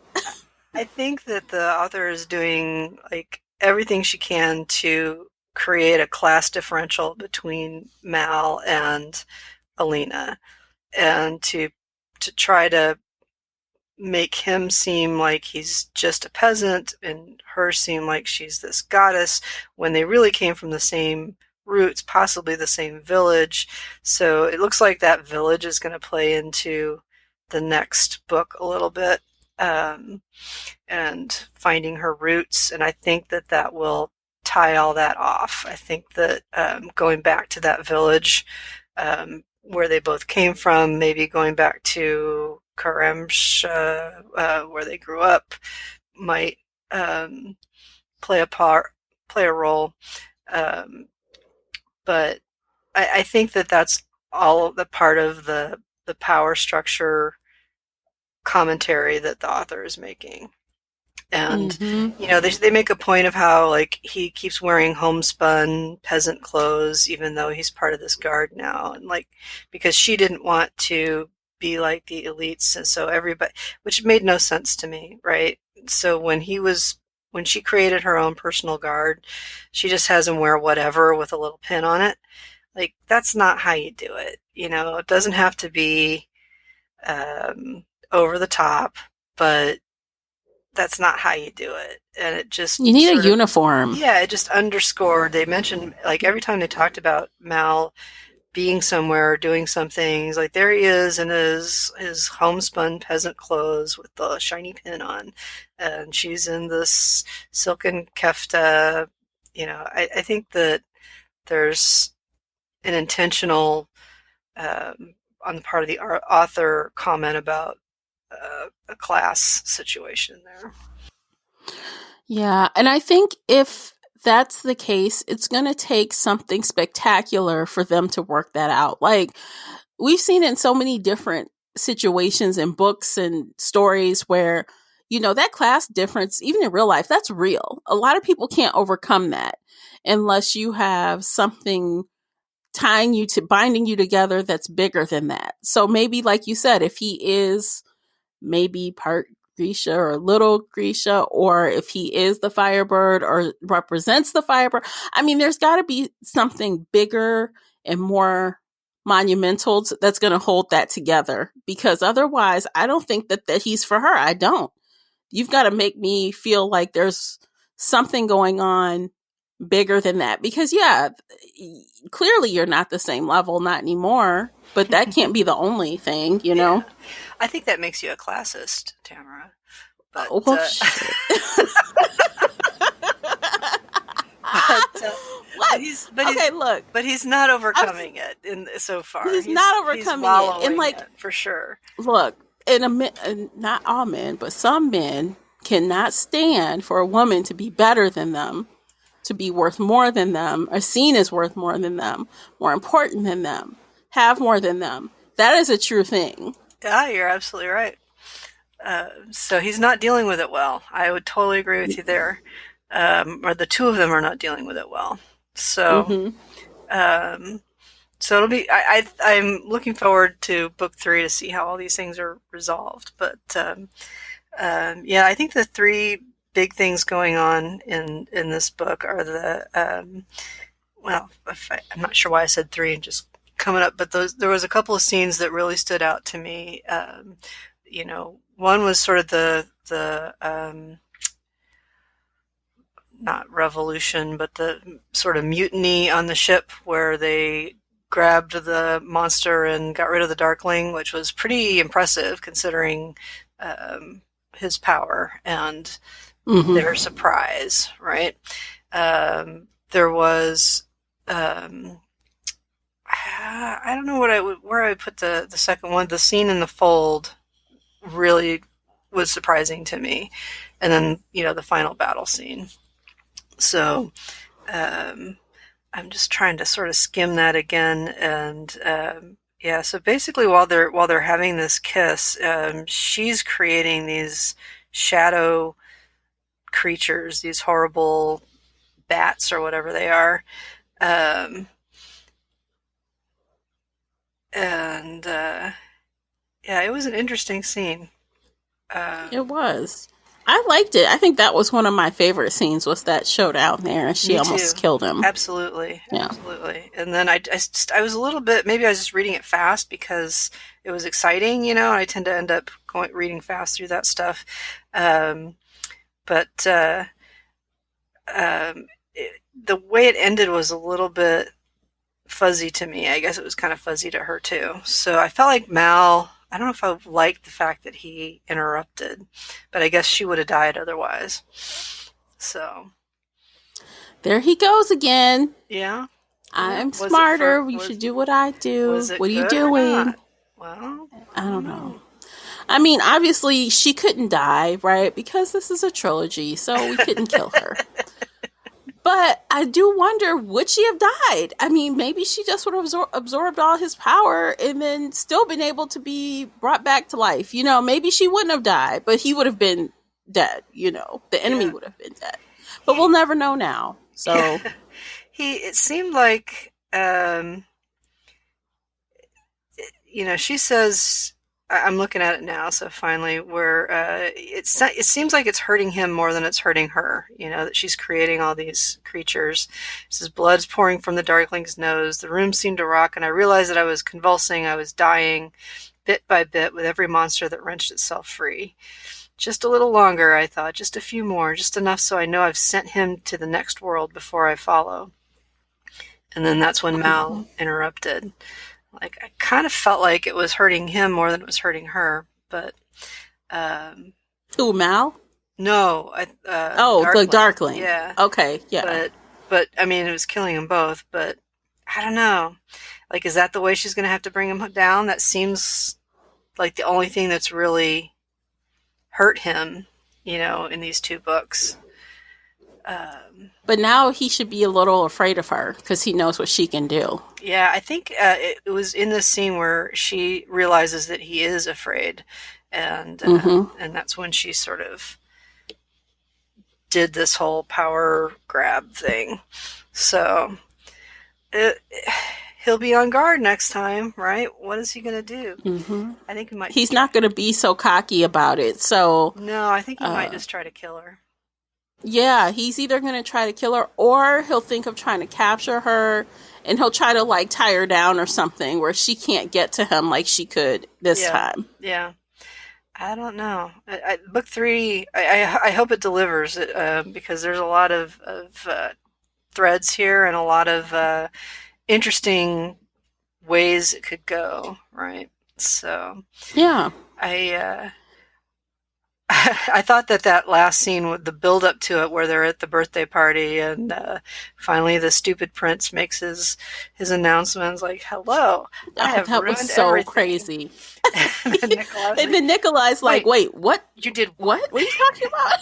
I think that the author is doing like everything she can to create a class differential between Mal and Alina, and to try to make him seem like he's just a peasant and her seem like she's this goddess when they really came from the same roots, possibly the same village. So it looks like that village is going to play into the next book a little bit, um, and finding her roots. And I think that that will tie all that off. I think that going back to that village, where they both came from, maybe going back to Karamsha, where they grew up, might um, play a part, play a role. Um, but I think that that's all the part of the power structure commentary that the author is making. And Mm-hmm. they make a point of how like he keeps wearing homespun peasant clothes even though he's part of this guard now, and like because she didn't want to be like the elites, and so everybody, which made no sense to me, right? So when she created her own personal guard, she just has him wear whatever with a little pin on it. Like that's not how you do it. It doesn't have to be over the top, but that's not how you do it. And it just You need a sort of, uniform. yeah, it just underscored. They mentioned, like, every time they talked about Mal being somewhere or doing something, he's like, there he is in his homespun peasant clothes with the shiny pin on. And she's in this silken kefta. I think that there's an intentional, on the part of the author, comment about a class situation there. Yeah, and I think if that's the case, it's going to take something spectacular for them to work that out. Like we've seen in so many different situations in books and stories where that class difference, even in real life, that's real. A lot of people can't overcome that unless you have something binding you together that's bigger than that. So maybe like you said, if he is maybe part Grisha or little Grisha, or if he is the Firebird or represents the Firebird. I mean, there's got to be something bigger and more monumental that's going to hold that together, because otherwise, I don't think that he's for her. I don't. You've got to make me feel like there's something going on bigger than that, because yeah, clearly you're not the same level, not anymore, but that can't be the only thing, you Yeah. know. I think that makes you a classist, Tamara. But Oh, well, shit. but What? Okay, look, but he's not I'm, overcoming it in so far. he's not He's overcoming it. And wallowing like, it for sure. look, and not all men, but some men cannot stand for a woman to be better than them, to be worth more than them, or seen as worth more than them, more important than them, have more than them. That is a true thing. Yeah, you're absolutely right. So he's not dealing with it well. I would totally agree with you there. Or the two of them are not dealing with it well. So Mm-hmm. um, so it'll be. I'm looking forward to book 3 to see how all these things are resolved. But yeah, I think the three big things going on in this book are well, I'm not sure why I said three and just coming up, but there was a couple of scenes that really stood out to me. One was sort of the not revolution, but the sort of mutiny on the ship where they grabbed the monster and got rid of the Darkling, which was pretty impressive considering his power and Mm-hmm. their surprise, right? There was, I don't know where I would put the second one. The scene in the fold really was surprising to me, and then the final battle scene. So um, I'm just trying to sort of skim that again, and yeah. So basically, while they're having this kiss, she's creating these shadow creatures, these horrible bats or whatever they are, um, And yeah, it was an interesting scene. It Um, was. I liked it. I think that was one of my favorite scenes was that showdown there and she Me almost too. killed him. Absolutely, Yeah. absolutely. And then I was a little bit, maybe I was just reading it fast because it was exciting, you know, and I tend to end up reading fast through that stuff. Um, but the way it ended was a little bit fuzzy to me. I guess it was kind of fuzzy to her too. So I felt like Mal, I don't know if I liked the fact that he interrupted, but I guess she would have died otherwise. So, There he goes again. yeah. Yeah. I'm smarter. You Was should do what I Was do. it What are you good or doing? not? Well, I I don't don't know. know. I mean, obviously, she couldn't die, right? Because this is a trilogy, so we couldn't kill her. But I do wonder, would she have died? I mean, maybe she just would have absorbed all his power and then still been able to be brought back to life. You know, maybe she wouldn't have died, but he would have been dead. You know, the enemy Yeah. would have been dead. But we'll He, never know now. So, it seemed like, you know, she says, I'm looking at it now, so finally, where it seems like it's hurting him more than it's hurting her. You know, that she's creating all these creatures. It says, blood's pouring from the Darkling's nose. The room seemed to rock, and I realized that I was convulsing. I was dying bit by bit with every monster that wrenched itself free. Just a little longer, I thought, just a few more, just enough so I know I've sent him to the next world before I follow. And then that's when Mal interrupted. Like, I kind of felt like it was hurting him more than it was hurting her, but um, ooh, Mal? no, the Oh, the Darkling, Darkling. yeah, Okay, yeah. but I mean, it was killing them both. But I don't know. Like, is that the way she's going to have to bring him down? That seems like the only thing that's really hurt him, you know, in these two books. Um, But now he should be a little afraid of her because he knows what she can do. yeah, I think it was in this scene where she realizes that he is afraid, Mm-hmm. and that's when she sort of did this whole power grab thing. So it, he'll be on guard next time, right? What is he going to do? Mm-hmm. I think he might He's just try. not going to be so cocky about it. So, No, I think he might uh, just try to kill her. yeah, he's either going to try to kill her or he'll think of trying to capture her and he'll try to like tie her down or something where she can't get to him like she could this Yeah, time. yeah. I don't know. Book three, I hope it delivers because there's a lot of threads here and a lot of interesting ways it could go, right? So Yeah. I I thought that that last scene with the build up to it, where they're at the birthday party and finally the stupid prince makes his announcements like, "Hello, I Oh, have that was ruined so everything." crazy. And then Nikolai's And like, then Nikolai's like, "Wait, wait, what? you did what?" What? What are you talking about?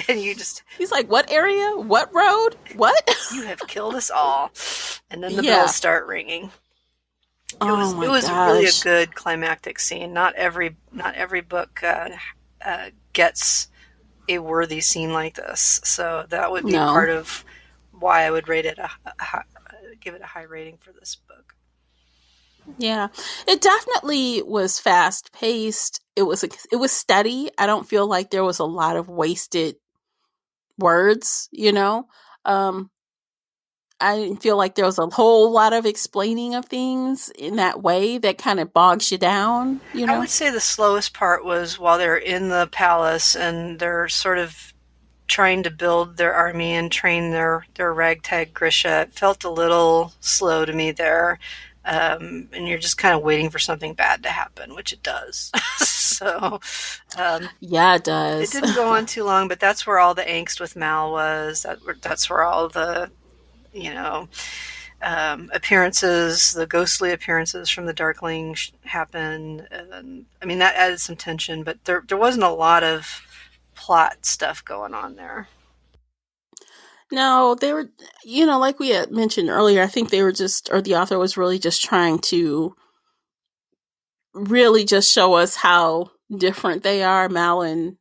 And you just, He's like, what area? What road? What? you have killed us all. And then the bells Yeah. start ringing. Oh It my was really a gosh. good climactic scene. Not every book gets a worthy scene like this. So that would be No. part of why I would rate it give it a high rating for this book. Yeah. It definitely was fast paced. It was steady. I don't feel like there was a lot of wasted words, you know. Um I didn't feel like there was a whole lot of explaining of things in that way that kind of bogs you down, you I know. would say the slowest part was while they're in the palace and they're sort of trying to build their army and train their ragtag Grisha. It felt a little slow to me there. And you're just kind of waiting for something bad to happen, which it does. So Yeah, it it does. didn't go on too long, but that's where all the angst with Mal was. That's where all the, you know, appearances, the ghostly appearances from the Darkling happened. And, I mean, that added some tension, but there wasn't a lot of plot stuff going on there. No, they were, like we had mentioned earlier, I think they were just, or the author was really just trying to really just show us how different they are, Mal and,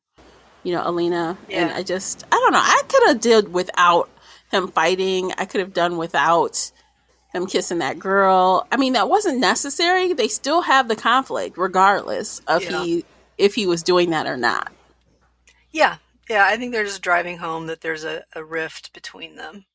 Alina. And Yeah. I don't know, I could have did without him fighting. I could have done without, him kissing that girl. I mean, that wasn't necessary. They still have the conflict, regardless of Yeah. if he was doing that or not. Yeah. Yeah. I think they're just driving home that there's a rift between them.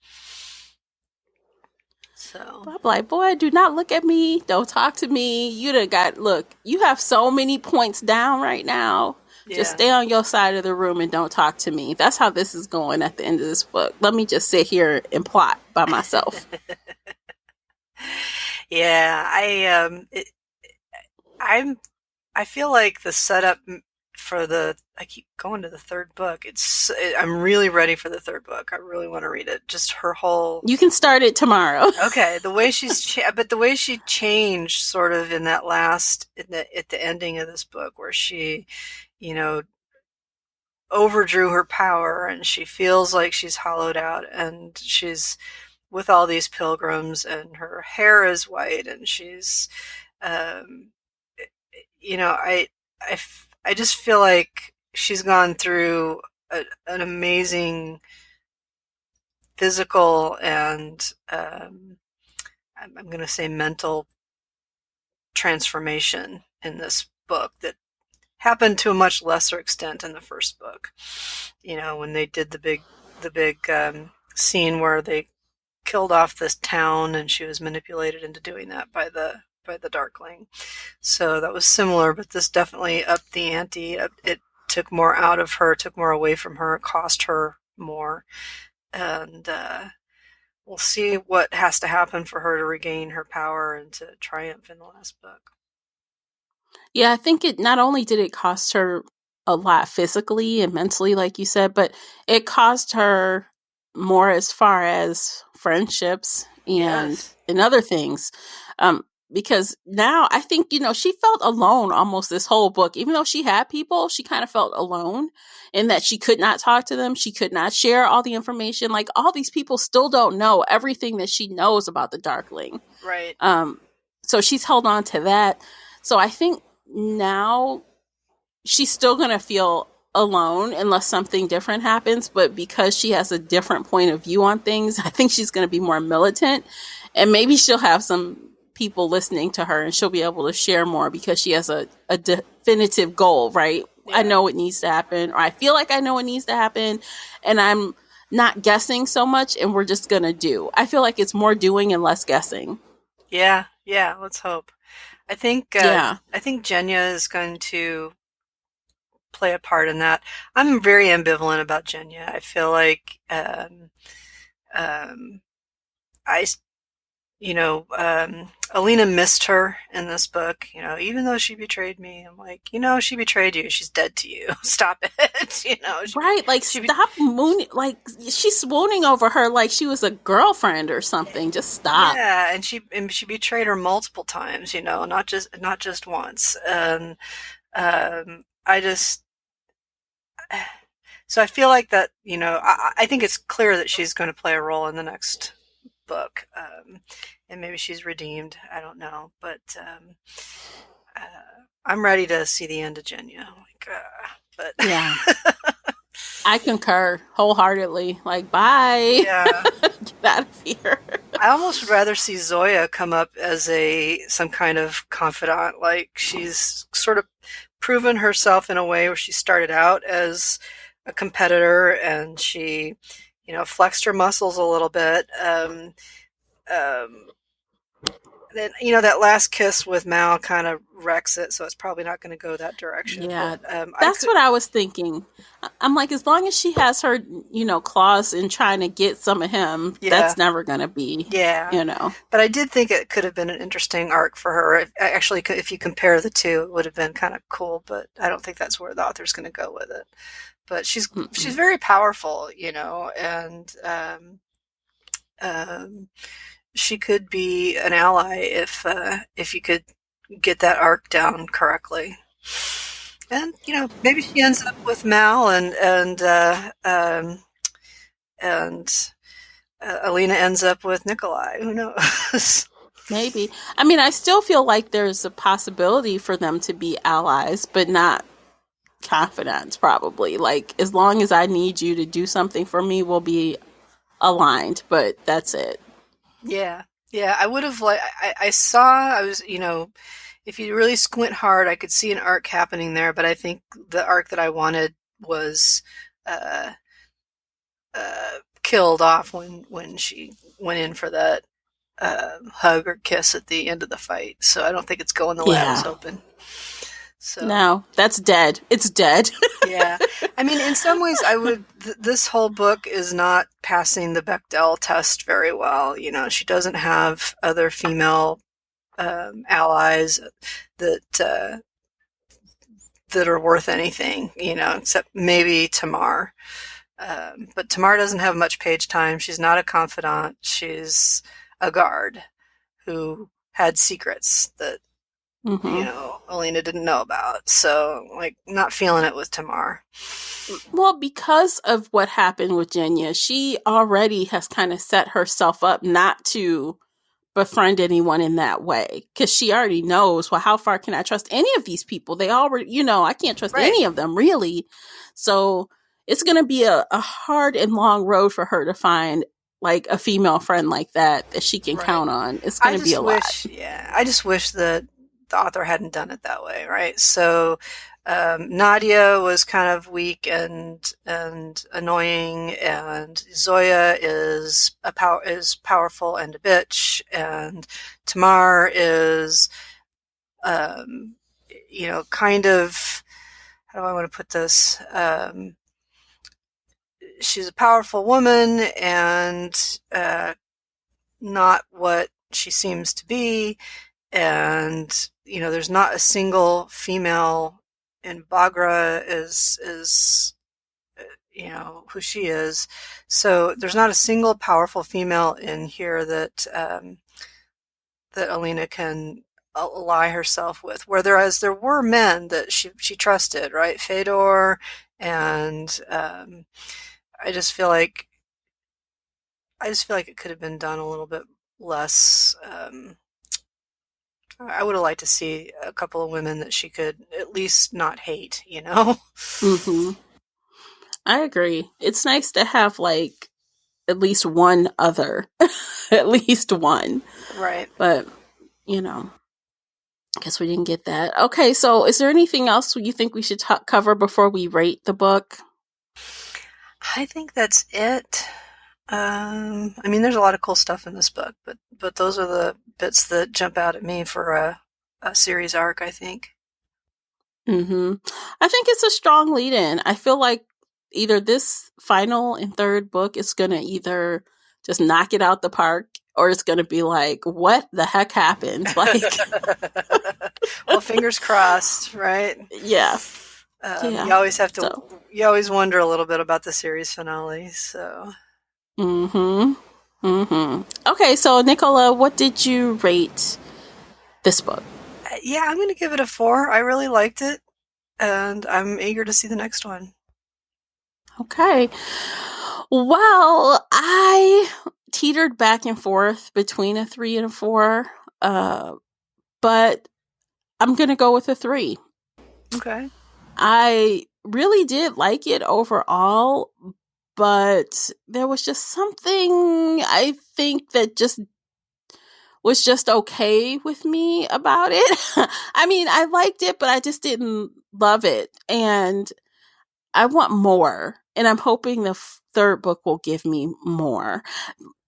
So, But I'm like, boy, do not look at me. Don't talk to me. You done got, look, you have so many points down right now. Just yeah. stay on your side of the room and don't talk to me. That's how this is going at the end of this book. Let me just sit here and plot by myself. Yeah. I'm, I feel like the setup for I keep going to the third book. I'm really ready for the third book. I really want to read it. Just her whole, You can start it tomorrow. okay, but the way she changed sort of in that at the ending of this book where she, you know, overdrew her power and she feels like she's hollowed out and she's with all these pilgrims and her hair is white and she's, um, you know, I just feel like she's gone through an amazing physical and I'm going to say mental transformation in this book that happened to a much lesser extent in the first book. You know, when they did the big scene where they killed off this town and she was manipulated into doing that by the Darkling. So that was similar, but this definitely upped the ante. It took more out of her, took more away from her, cost her more. And we'll see what has to happen for her to regain her power and to triumph in the last book. Yeah, I think it not only did it cost her a lot physically and mentally, like you said, but it cost her more as far as friendships Yes. and other things. Because now I think, she felt alone almost this whole book. Even though she had people, she kind of felt alone in that she could not talk to them. She could not share all the information. Like all these people still don't know everything that she knows about the Darkling. Right. So she's held on to that. So I think now she's still going to feel alone unless something different happens. But because she has a different point of view on things, I think she's going to be more militant. And maybe she'll have some people listening to her and she'll be able to share more because she has a definitive goal, right? Yeah. I know it needs to happen, or I feel like I know it needs to happen. And I'm not guessing so much, and we're just going to do. I feel like it's more doing and less guessing. Yeah. Yeah. Let's hope. Yeah. I think Jenya is going to play a part in that. I'm very ambivalent about Jenya. I feel like um, I, Alina missed her in this book. You know, even though she betrayed me, I'm like, she betrayed you. She's dead to you. Stop it. Right, like stop mooning, like she's swooning over her like she was a girlfriend or something. Just stop. Yeah, and she betrayed her multiple times. Not just once. And I just so I feel like that. I think it's clear that she's going to play a role in the next book, and maybe she's redeemed. I don't know, but I'm ready to see the end of Jenya. But Yeah, I concur wholeheartedly. Like, bye, yeah, get out of here. I almost would rather see Zoya come up as some kind of confidant. Like she's sort of proven herself in a way where she started out as a competitor and she, flexed her muscles a little bit. Then that last kiss with Mal kind of wrecks it, so it's probably not going to go that direction. Yeah, But that's what I was thinking. I'm like, as long as she has her, claws in trying to get some of him, yeah, that's never gonna be, yeah. But I did think it could have been an interesting arc for her. Actually, if you compare the two, it would have been kind of cool. But I don't think that's where the author's going to go with it. But she's very powerful, and she could be an ally if you could get that arc down correctly. And maybe she ends up with Mal, and Alina ends up with Nikolai. Who knows? Maybe. I mean, I still feel like there's a possibility for them to be allies, but not confidants. Probably. Like, as long as I need you to do something for me, we'll be aligned. But that's it. Yeah. Yeah, I would have like I saw I was if you really squint hard, I could see an arc happening there, but I think the arc that I wanted was uh, killed off when she went in for that hug or kiss at the end of the fight. So I don't think it's going the way I was Yeah. hoping. So No, that's dead. It's dead. yeah, I mean, in some ways, this whole book is not passing the Bechdel test very well. She doesn't have other female allies that that are worth anything, except maybe Tamar. But Tamar doesn't have much page time. She's not a confidant. She's a guard who had secrets that, Hmm. Alina didn't know about. So, like, not feeling it with Tamar. Well, because of what happened with Jenya, she already has kind of set herself up not to befriend anyone in that way because she already knows, well, how far can I trust any of these people? They already, I can't trust Right. any of them really. So it's going to be a hard and long road for her to find like a female friend like that she can Right. count on. It's going to be a lot. I just wish that the author hadn't done it that way, right? So Nadia was kind of weak and annoying, and Zoya is powerful and a bitch, and Tamar is, um, kind of, how do I want to put this? She's a powerful woman and not what she seems to be, and there's not a single female, and Bagra is who she is. So there's not a single powerful female in here that Alina can ally herself with. Whereas there were men that she trusted, right? Fedor, and I just feel like it could have been done a little bit less. I would have liked to see a couple of women that she could at least not hate. Hmm. I agree. It's nice to have like at least one other, at least one. Right. But, you know, I guess we didn't get that. Okay, so is there anything else you think we should cover before we rate the book? I think that's it. I mean, there's a lot of cool stuff in this book, but those are the bits that jump out at me for a series arc, I think. Hmm. I think it's a strong lead in. I feel like either this final and third book is going to either just knock it out the park or it's going to be like, what the heck happened? Like, Well, fingers crossed, right? yeah, yeah. You always have to. So, You always wonder a little bit about the series finale. So, mm-hmm. Mm-hmm. Okay, so Nicola, what did you rate this book? yeah, I'm going to give it a 4. I really liked it, and I'm eager to see the next one. Okay. Well, I teetered back and forth between a 3 and a 4, but I'm going to go with a 3. Okay. I really did like it overall, but there was just something I think that just was just okay with me about it. I mean, I liked it, but I just didn't love it. And I want more. And I'm hoping the third book will give me more.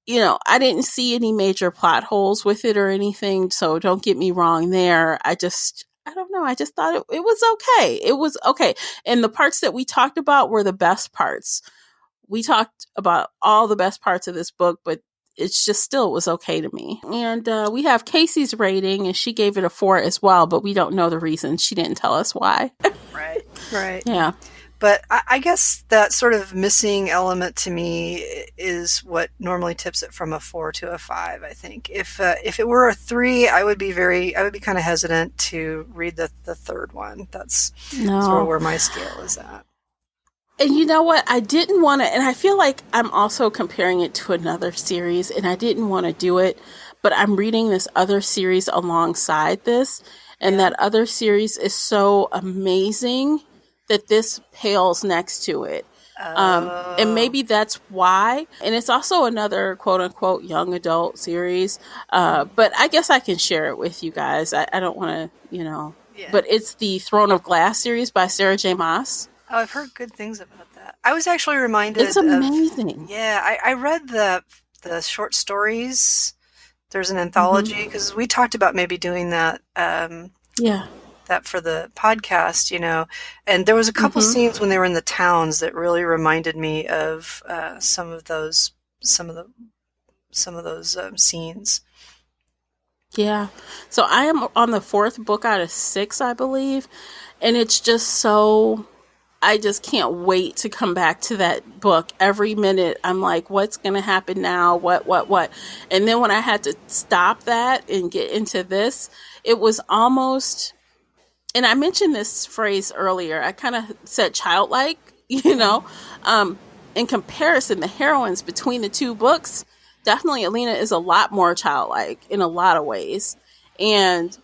I didn't see any major plot holes with it or anything, so don't get me wrong there. I don't know. I just thought it was okay. It was okay. And the parts that we talked about were the best parts. We talked about all the best parts of this book, but it's just still was okay to me. And we have Casey's rating, and she gave it a 4 as well, but we don't know the reason. She didn't tell us why. Right. Right. Yeah. But I guess that sort of missing element to me is what normally tips it from a 4 to a 5. I think if it were a 3, I would be kind of hesitant to read the third one. That's sort of No. where my scale is at. And you know what? I didn't want to, and I feel like I'm also comparing it to another series, and I didn't want to do it, but I'm reading this other series alongside this, and Yeah. that other series is so amazing that this pales next to it. And Oh, maybe that's why. And it's also another quote unquote young adult series. But I guess I can share it with you guys. I don't want to, yeah. but it's the Throne of Glass series by Sarah J. Maas. Oh, I've heard good things about that. I was actually It's reminded of, amazing. yeah, I read the short stories. There's an Hmm. anthology because we talked about maybe doing that Yeah. that for the podcast, and there was a couple Hmm. scenes when they were in the towns that really reminded me of some of the some of those scenes. Yeah. So I am on the fourth book out of six, I believe. And it's just so, I just can't wait to come back to that book. Every minute I'm like, what's going to happen now? What? And then when I had to stop that and get into this, it was almost, and I mentioned this phrase earlier, I kind of said childlike, you know, Mhm. um, in comparison, the heroines between the two books, definitely Alina is a lot more childlike in a lot of ways. And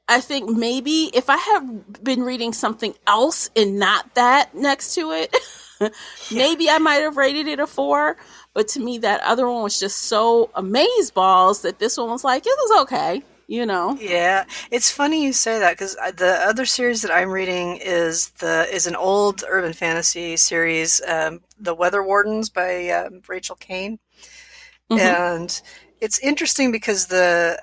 I think maybe if I had been reading something else and not that next to it, Yeah. maybe I might have rated it a four. But to me, that other one was just so amaze balls that this one was like, it was okay, you know? Yeah, it's funny you say that because the other series that I'm reading is an old urban fantasy series, The Weather Wardens by Rachel Kane, Mm-hmm. and it's interesting because the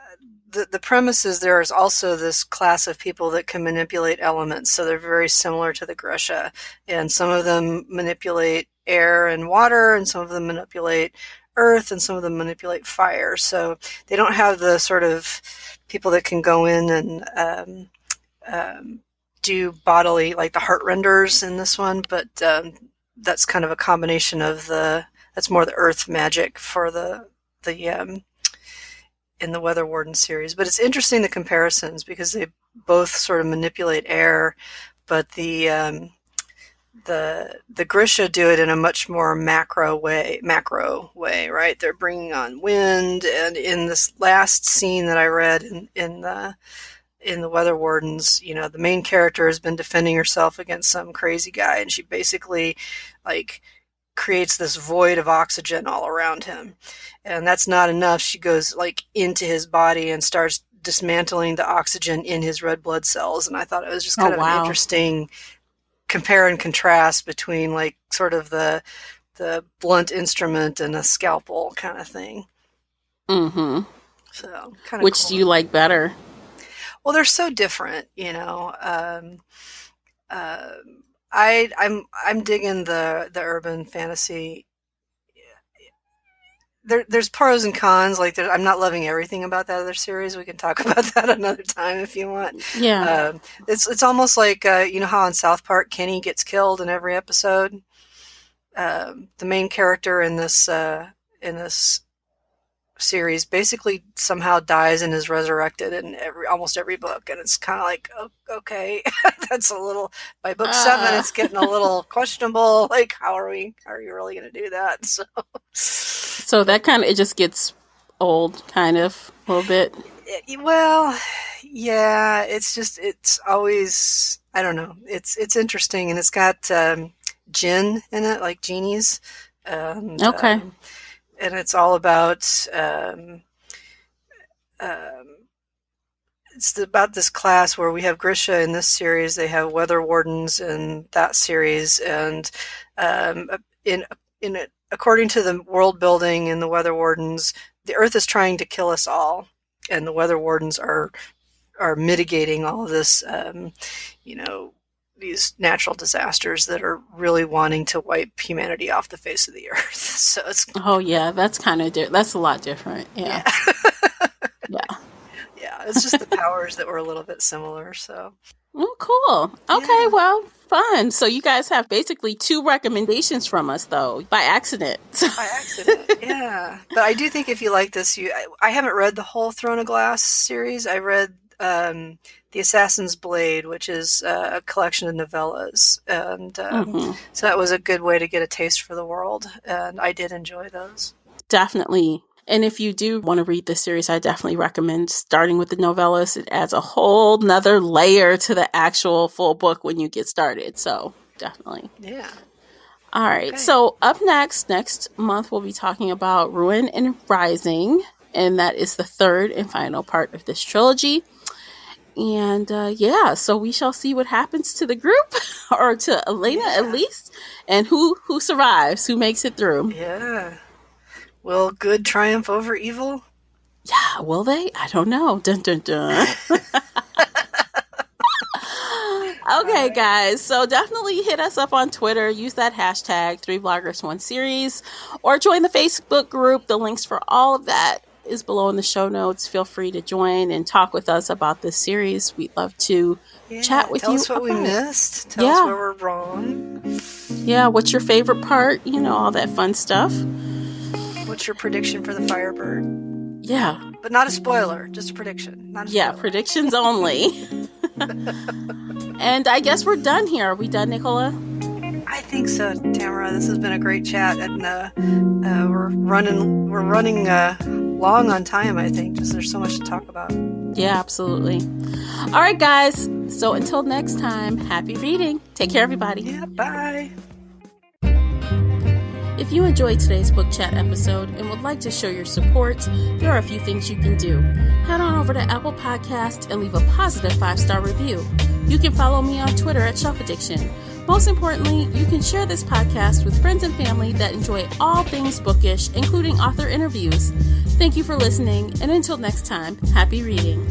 premise is there is also this class of people that can manipulate elements, so they're very similar to the Grisha, and some of them manipulate air and water, and some of them manipulate earth, and some of them manipulate fire. So they don't have the sort of people that can go in and do bodily, like the heart renders in this one, but that's kind of a combination of that's more the earth magic for the in the Weather Warden series. But it's interesting the comparisons because they both sort of manipulate air, but the Grisha do it in a much more macro way, right? They're bringing on wind, and in this last scene that I read in the Weather Wardens, the main character has been defending herself against some crazy guy, and she basically like creates this void of oxygen all around him. And that's not enough. She goes like into his body and starts dismantling the oxygen in his red blood cells. And I thought it was just Oh, kind of an wow. interesting compare and contrast between like sort of the blunt instrument and a scalpel kind of thing. Mm-hmm. So kind of Which do cool. you like better? Well, they're so different. Uh, I'm digging the urban fantasy. There's pros and cons. Like I'm not loving everything about that other series. We can talk about that another time if you want. Yeah. It's almost like you know how on South Park Kenny gets killed in every episode. The main character in this series basically somehow dies and is resurrected in almost every book, and it's kind of like, oh, okay, that's a little. By book seven, Uh, it's getting a little questionable. Like, how are you really going to do that? So, so but that kind of, it just gets old, kind of, a little bit. well, yeah, it's always, I don't know. It's interesting, and it's got gin in it, like genies, and Okay. it's all about um, it's about this class where we have Grisha in this series, they have Weather Wardens in that series, and um, in according to the world building in the Weather Wardens, the Earth is trying to kill us all, and the Weather Wardens are mitigating all of this, you know, these natural disasters that are really wanting to wipe humanity off the face of the earth. So it's Oh, yeah. That's kind of, that's a lot different. yeah, Yeah. Yeah. yeah. It's just the powers that were a little bit similar. So Oh, cool. Okay. yeah, Well, fun. So you guys have basically two recommendations from us, though, by accident. by accident. Yeah, but I do think if you like this, I haven't read the whole Throne of Glass series. I read The Assassin's Blade, which is a collection of novellas, and Hmm. so that was a good way to get a taste for the world, and I did enjoy those. Definitely. And if you do want to read this series, I definitely recommend starting with the novellas. It adds a whole nother layer to the actual full book when you get started. So definitely. Yeah. All right. Okay. So up next month, we'll be talking about Ruin and Rising. And that is the third and final part of this trilogy. And so we shall see what happens to the group, or to Elena at least, and who survives, who makes it through. Yeah. Will good triumph over evil? Yeah, will they? I don't know. Dun, dun, dun. Okay, guys. So definitely hit us up on Twitter. Use that hashtag 3bloggers1series, or join the Facebook group. The links for all of that is below in the show notes. Feel free to join and talk with us about this series. We'd love to chat with you. Tell us what we missed. Tell us where we're wrong. Yeah, what's your favorite part? All that fun stuff. What's your prediction for the Firebird? Yeah. But not a spoiler, just a prediction. Not a spoiler. Predictions only. And I guess we're done here. Are we done, Nicola? I think so, Tamara. This has been a great chat, and we're running long on time, I think, just there's so much to talk about. Yeah, absolutely. All right, guys. So until next time, happy reading. Take care, everybody. Yeah, bye. If you enjoyed today's book chat episode and would like to show your support, there are a few things you can do. Head on over to Apple Podcasts and leave a positive 5-star review. You can follow me on Twitter at Shelf Addiction. Most importantly, you can share this podcast with friends and family that enjoy all things bookish, including author interviews. Thank you for listening, and until next time, happy reading.